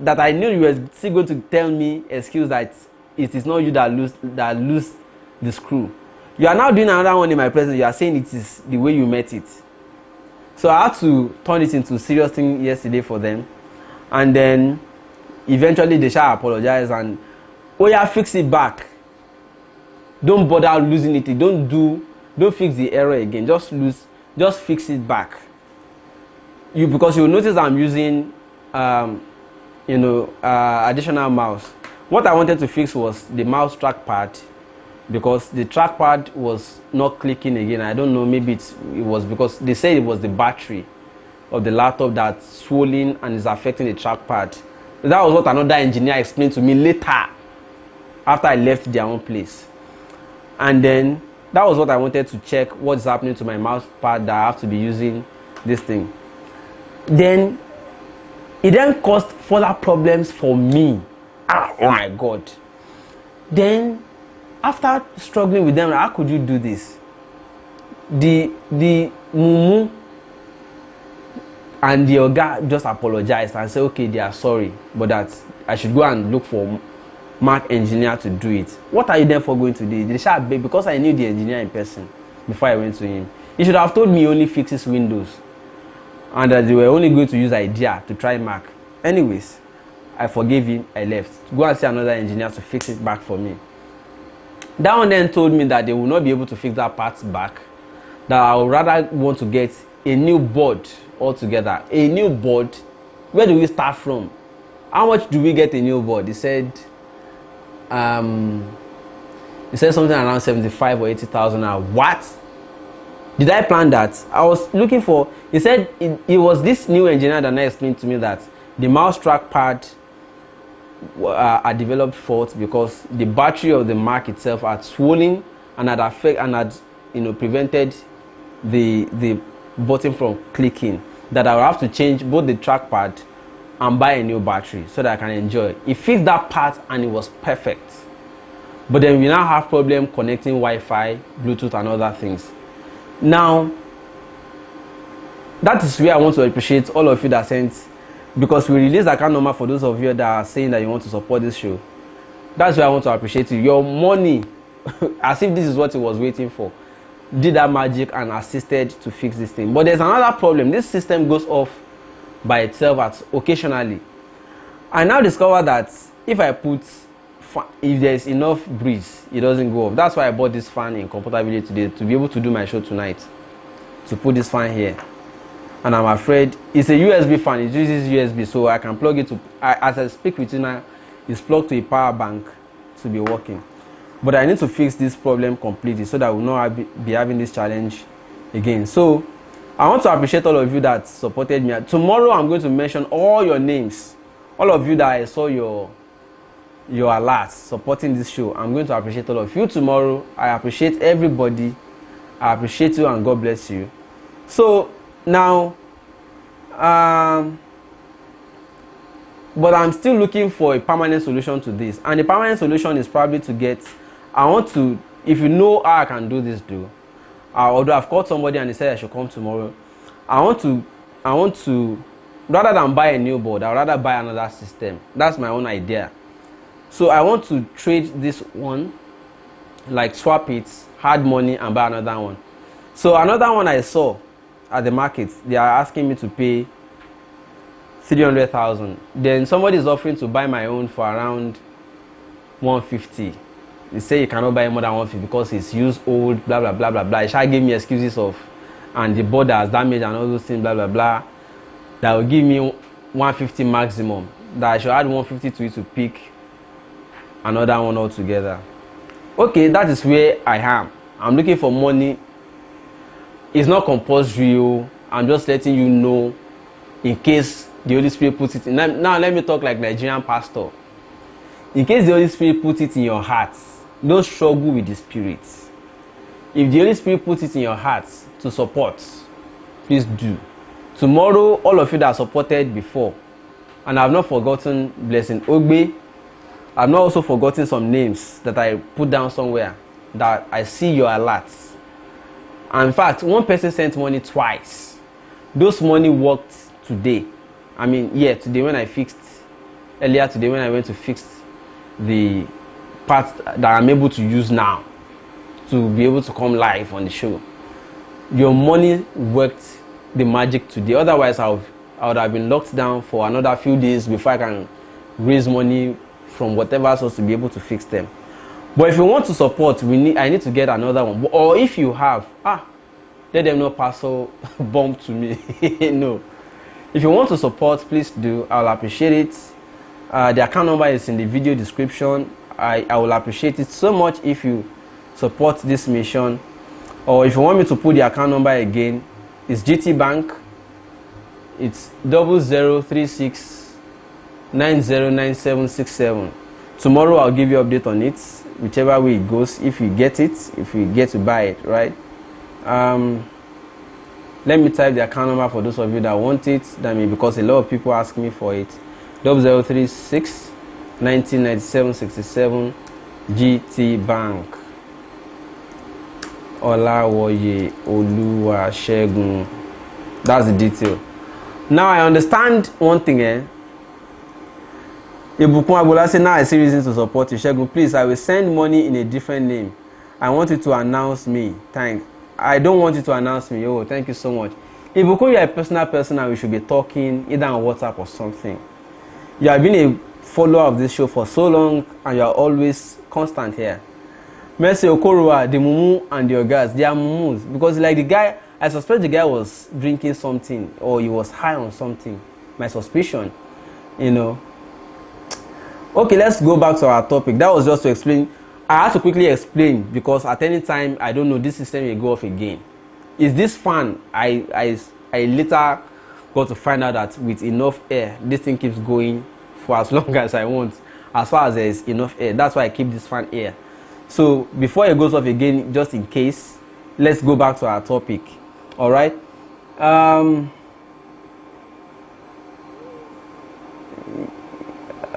that I knew you were still going to tell me excuse that it is not you that lose the screw. You are now doing another one in my presence. You are saying it is the way you met it. So I had to turn it into serious thing yesterday for them, and then eventually they shall apologize and, oh yeah, fix it back. Don't bother losing it. Don't fix the error again. Just fix it back. Because you'll notice I'm using additional mouse. What I wanted to fix was the mouse trackpad, because the trackpad was not clicking again. I don't know, maybe it was because they said it was the battery of the laptop that's swollen and is affecting the trackpad. That was what another engineer explained to me later, after I left their own place. And then that was what I wanted to check, what's happening to my mouse pad, that I have to be using this thing. Then it then caused further problems for me. Oh my God. Then after struggling with them, how could you do this? The mumu and the Oga just apologized and said, okay, they are sorry, but that I should go and look for Mac engineer to do it. What are you there for going to do? They should, because I knew the engineer in person before I went to him. He should have told me he only fixes Windows, and that they were only going to use idea to try Mac. Anyways, I forgave him. I left to go and see another engineer to fix it back for me. That one then told me that they will not be able to fix that part back, that I would rather want to get a new board altogether. A new board? Where do we start from? How much do we get a new board? He said something around 75 or 80,000 now. What? Did I plan that? I was looking for, he said it was this new engineer that now explained to me that the mouse trackpad had developed fault because the battery of the Mac itself had swollen and had prevented the button from clicking. That I would have to change both the trackpad and buy a new battery so that I can enjoy. It fixed that part and it was perfect. But then we now have problem connecting Wi-Fi, Bluetooth and other things. Now, that is where I want to appreciate all of you that sent, because we released the account number for those of you that are saying that you want to support this show. That's why I want to appreciate you. Your money, as if this is what it was waiting for, did that magic and assisted to fix this thing. But there's another problem. This system goes off by itself occasionally. I now discover that if I put, if there's enough breeze, it doesn't go off. That's why I bought this fan in Comfortability today, to be able to do my show tonight. To put this fan here. And I'm afraid it's a USB fan. It uses USB, so I can plug it to, as I speak with you now, it's plugged to a power bank to be working. But I need to fix this problem completely so that we will not be having this challenge again. So I want to appreciate all of you that supported me. Tomorrow I'm going to mention all your names, all of you that I saw your alerts supporting this show. I'm going to appreciate all of you tomorrow. I appreciate everybody. I appreciate you and God bless you. So now, but I'm still looking for a permanent solution to this, and the permanent solution is probably to get, I want to, if you know how I can do this, although I've called somebody and they said I should come tomorrow, I want to, rather than buy a new board, I'd rather buy another system. That's my own idea. So I want to trade this one, like swap it, hard money, and buy another one. So another one I saw at the market, they are asking me to pay 300,000. Then somebody is offering to buy my own for around 150. They say you cannot buy more than 150 because it's used old, blah blah blah blah blah. She gave me excuses of, and the board has damaged and all those things, blah blah blah. That will give me 150 maximum. That I should add 150 to it to pick another one altogether. Okay, that is where I am. I'm looking for money. It's not compulsory. I'm just letting you know in case the Holy Spirit puts it in. Now let me talk like Nigerian pastor. In case the Holy Spirit puts it in your heart, don't struggle with the Spirit. If the Holy Spirit puts it in your heart to support, please do. Tomorrow, all of you that supported before, and I've not forgotten Blessing Ogbe, I've not also forgotten some names that I put down somewhere that I see your alerts. And in fact, one person sent money twice. Those money worked today. I mean, yeah, today when I fixed, earlier today when I went to fix the part that I'm able to use now to be able to come live on the show. Your money worked the magic today. Otherwise, I would have been locked down for another few days before I can raise money from whatever source to be able to fix them. But if you want to support, I need to get another one. Or if you have, let them not pass so bomb to me. No. If you want to support, please do. I'll appreciate it. The account number is in the video description. I will appreciate it so much if you support this mission. Or if you want me to put the account number again, it's GTBank. It's 0036909767. Tomorrow I'll give you an update on it, whichever way it goes, if you get it, if you get to buy it, right? Let me type the account number for those of you that want it. That means because a lot of people ask me for it. 0036909767 GTBank. Olawoye Oluwasegun. That's the detail. Now I understand one thing, Ibukun Agbola say, now I see reasons to support you. Segun, please, I will send money in a different name. I want you to announce me. Thanks. I don't want you to announce me. Oh, thank you so much. Ibukun, you are a personal person and we should be talking either on WhatsApp or something. You have been a follower of this show for so long and you are always constant here. Mercy Okorua, the Mumu and your guys, they are Mumus. Because like the guy, I suspect the guy was drinking something or he was high on something. My suspicion, you know. Okay, let's go back to our topic. That was just to explain. I have to quickly explain because at any time, I don't know, this system will go off again. Is this fan? I later got to find out that with enough air, this thing keeps going for as long as I want. As far as there is enough air. That's why I keep this fan here. So before it goes off again, just in case, let's go back to our topic. All right.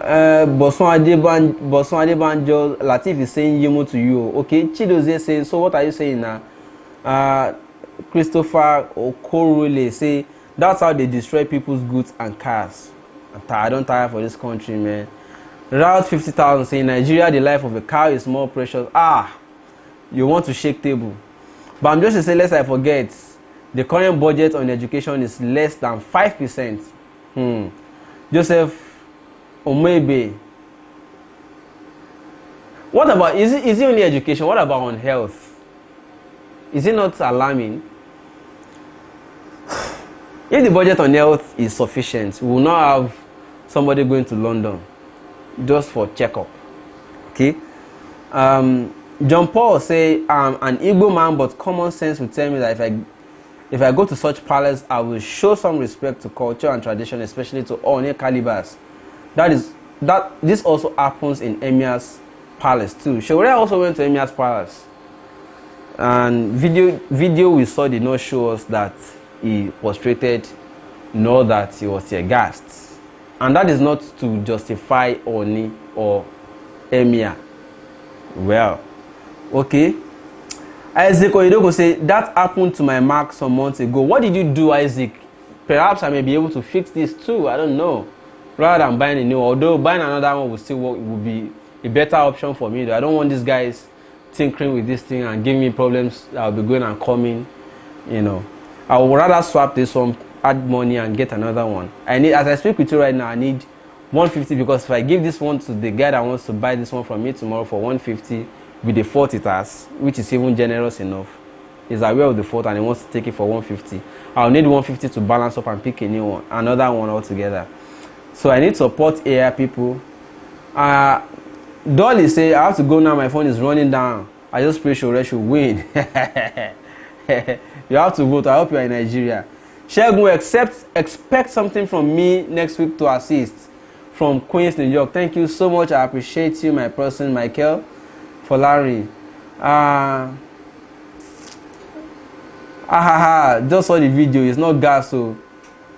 Boson Adebanjo, Latif is saying Yemo to you. Okay, Chidoze saying, so what are you saying now? Christopher Okorule say, that's how they destroy people's goods and cars. I don't tire for this country, man. Route 50,000 saying, Nigeria, the life of a cow is more precious. You want to shake table. But I'm just to say, lest I forget, the current budget on education is less than 5%. Joseph Omebe. What about, is it only education? What about on health? Is it not alarming? If the budget on health is sufficient, we will not have somebody going to London just for checkup. Okay? John Paul say, I'm an Igbo man, but common sense will tell me that if I go to such palace, I will show some respect to culture and tradition, especially to Ooni calibers. This also happens in Emir's palace too. Sowore also went to Emir's palace, and video we saw did not show us that he prostrated, nor that he was aghast. And that is not to justify Ooni or Emir. Well, okay. Isaac Oyedoko say, that happened to my Mac some months ago. What did you do, Isaac? Perhaps I may be able to fix this too. I don't know. Rather than buying a new, although buying another one will still work, will be a better option for me. I don't want these guys tinkering with this thing and giving me problems that will be going and coming. You know, I would rather swap this one, add money and get another one. As I speak with you right now, I need 150, because if I give this one to the guy that wants to buy this one from me tomorrow for 150 with the fault it has, which is even generous enough, he's aware of the fault and he wants to take it for 150. I'll need 150 to balance up and pick a new one, another one altogether. So I need support here, people. Dolly say, I have to go now, my phone is running down. I just pray Sowore should win. You have to vote. I hope you are in Nigeria. Segun, expect something from me next week to assist. From Queens, New York. Thank you so much. I appreciate you, my person, Michael Folari. Just saw the video. It's not gas, so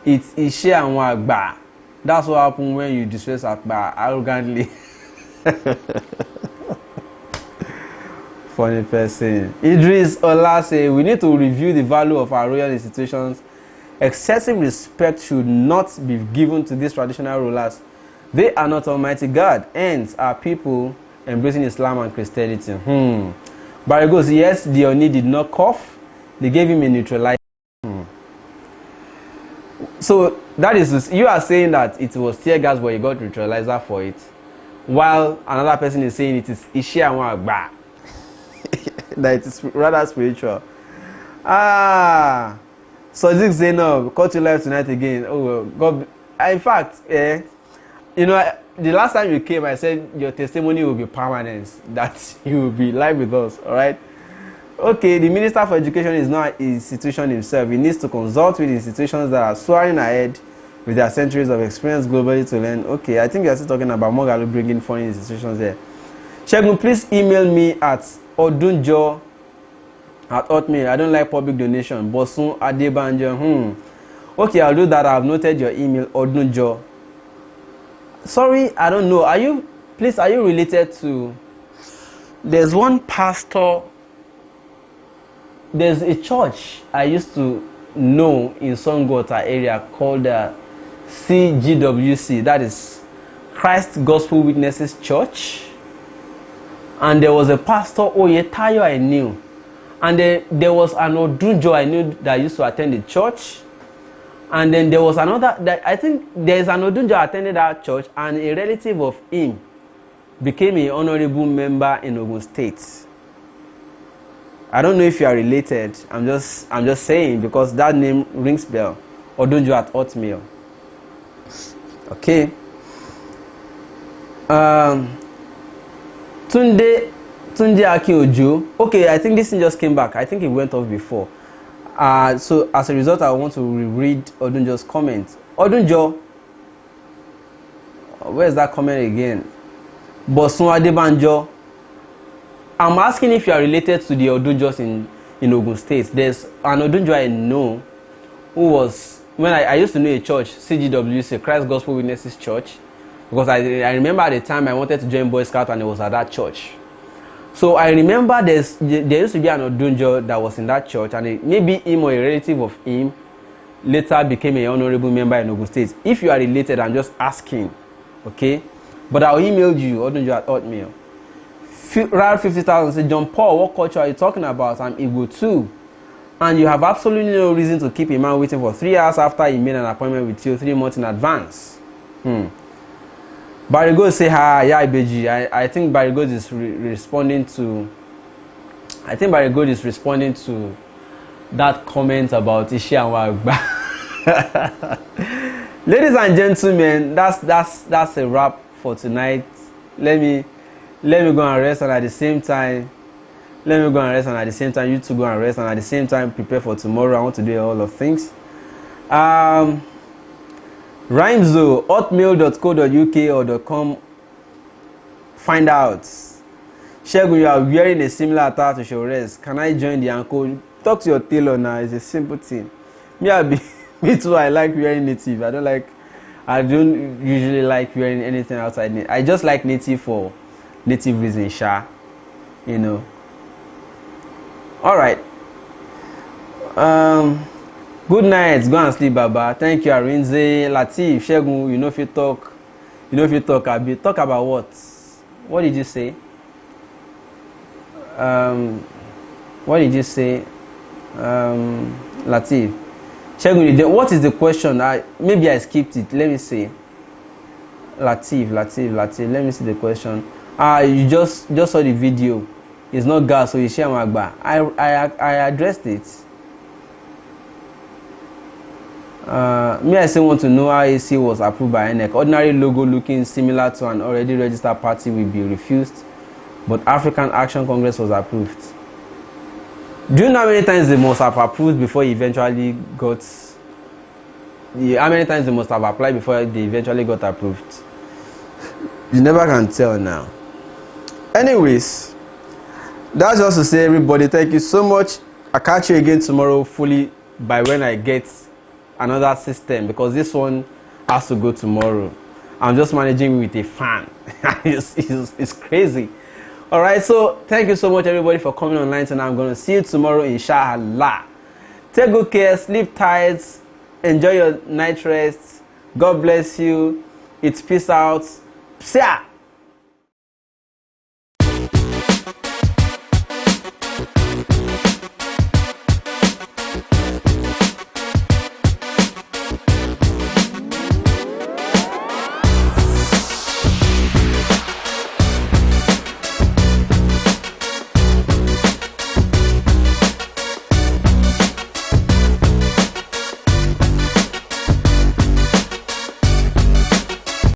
it's Ishe and Wagba. That's what happens when you disrespect Akbar arrogantly. Funny person. Idris Ola say, we need to review the value of our royal institutions. Excessive respect should not be given to these traditional rulers. They are not Almighty God, hence are people embracing Islam and Christianity. Barry goes, yes, the Ooni did not cough. They gave him a neutralizer. So that is, you are saying that it was tear gas, but you got neutralizer for it, while another person is saying it is Ishe and Wagba. That it is rather spiritual. So Zik Zainab, caught you live tonight again. Oh God! In fact, you know, the last time you came, I said your testimony will be permanent. That you will be live with us. All right. Okay, the Minister for Education is not an institution himself. He needs to consult with institutions that are soaring ahead with their centuries of experience globally to learn. Okay, I think you're still talking about Mogalu bringing foreign institutions there. Segun, please email me at odunjo@hotmail. I don't like public donation. Bosun Adebanjo. Okay, I'll do that. I've noted your email, odunjo. Sorry, I don't know. Are you related to... There's one pastor... There's a church I used to know in Songota area called CGWC. That is Christ Gospel Witnesses Church. And there was a pastor, Oyetayo, I knew. And then there was an Odunjo I knew that used to attend the church. And then there was another, I think there's an Odunjo attended that church, and a relative of him became an honorable member in Ogun State. I don't know if you are related. I'm just saying, because that name rings bell. Odunjo@hotmail. Okay. Tunde Akinojo. Okay, I think this thing just came back. I think it went off before. So as a result, I want to reread Odunjo's comment. Odunjo, where's that comment again? Bosun Adebanjo. I'm asking if you are related to the Odunjos in Ogun State. There's an Odunjo I know who was, when I used to know a church, CGWC, Christ Gospel Witnesses Church. because I remember at the time I wanted to join Boy Scout and it was at that church. So I remember there used to be an Odunjo that was in that church, and maybe him or a relative of him later became a honorable member in Ogun State. If you are related, I'm just asking, okay? But I'll email you, Odunjo at Hotmail. Around 50,000 say, John Paul, what culture are you talking about? I'm Igbo too. And you have absolutely no reason to keep a man waiting for 3 hours after he made an appointment with you 3 months in advance. Barigos say, hi, yeah, Ibeji. I think Barigos is responding to... I think Barigos is responding to that comment about Ishi and Wagba. Ladies and gentlemen, that's a wrap for tonight. Let me go and rest, and at the same time, you two go and rest, and at the same time prepare for tomorrow. I want to do a whole of things. Rhymzo, hotmail.co.uk or .com. Find out. Segun, you are wearing a similar attire to Shore's. Can I join the uncle? Talk to your tailor now. It's a simple thing. Me too. I like wearing native. I don't usually like wearing anything outside. I just like native for native reasons, sha. You know. All right. Good night. Go and sleep, Baba. Thank you, Arinze. Latif, Segun, you know if you talk. Talk about what? What did you say? What did you say? Latif. Segun, what is the question? Maybe I skipped it. Let me see. Latif. Let me see the question. You just saw the video. It's not gas, so you share Magba. I addressed it. I still want to know how AC was approved by INEC. Ordinary logo looking similar to an already registered party will be refused, but African Action Congress was approved. Do you know how many times they must have approved before he eventually got... How many times they must have applied before they eventually got approved? You never can tell now. Anyways, that's just to say, everybody, thank you so much. I'll catch you again tomorrow fully by when I get another system, because this one has to go tomorrow. I'm just managing with a fan. It's crazy. All right, so thank you so much, everybody, for coming online tonight. I'm going to see you tomorrow, inshallah. Take good care, sleep tight, enjoy your night rest. God bless you. It's peace out. Psia!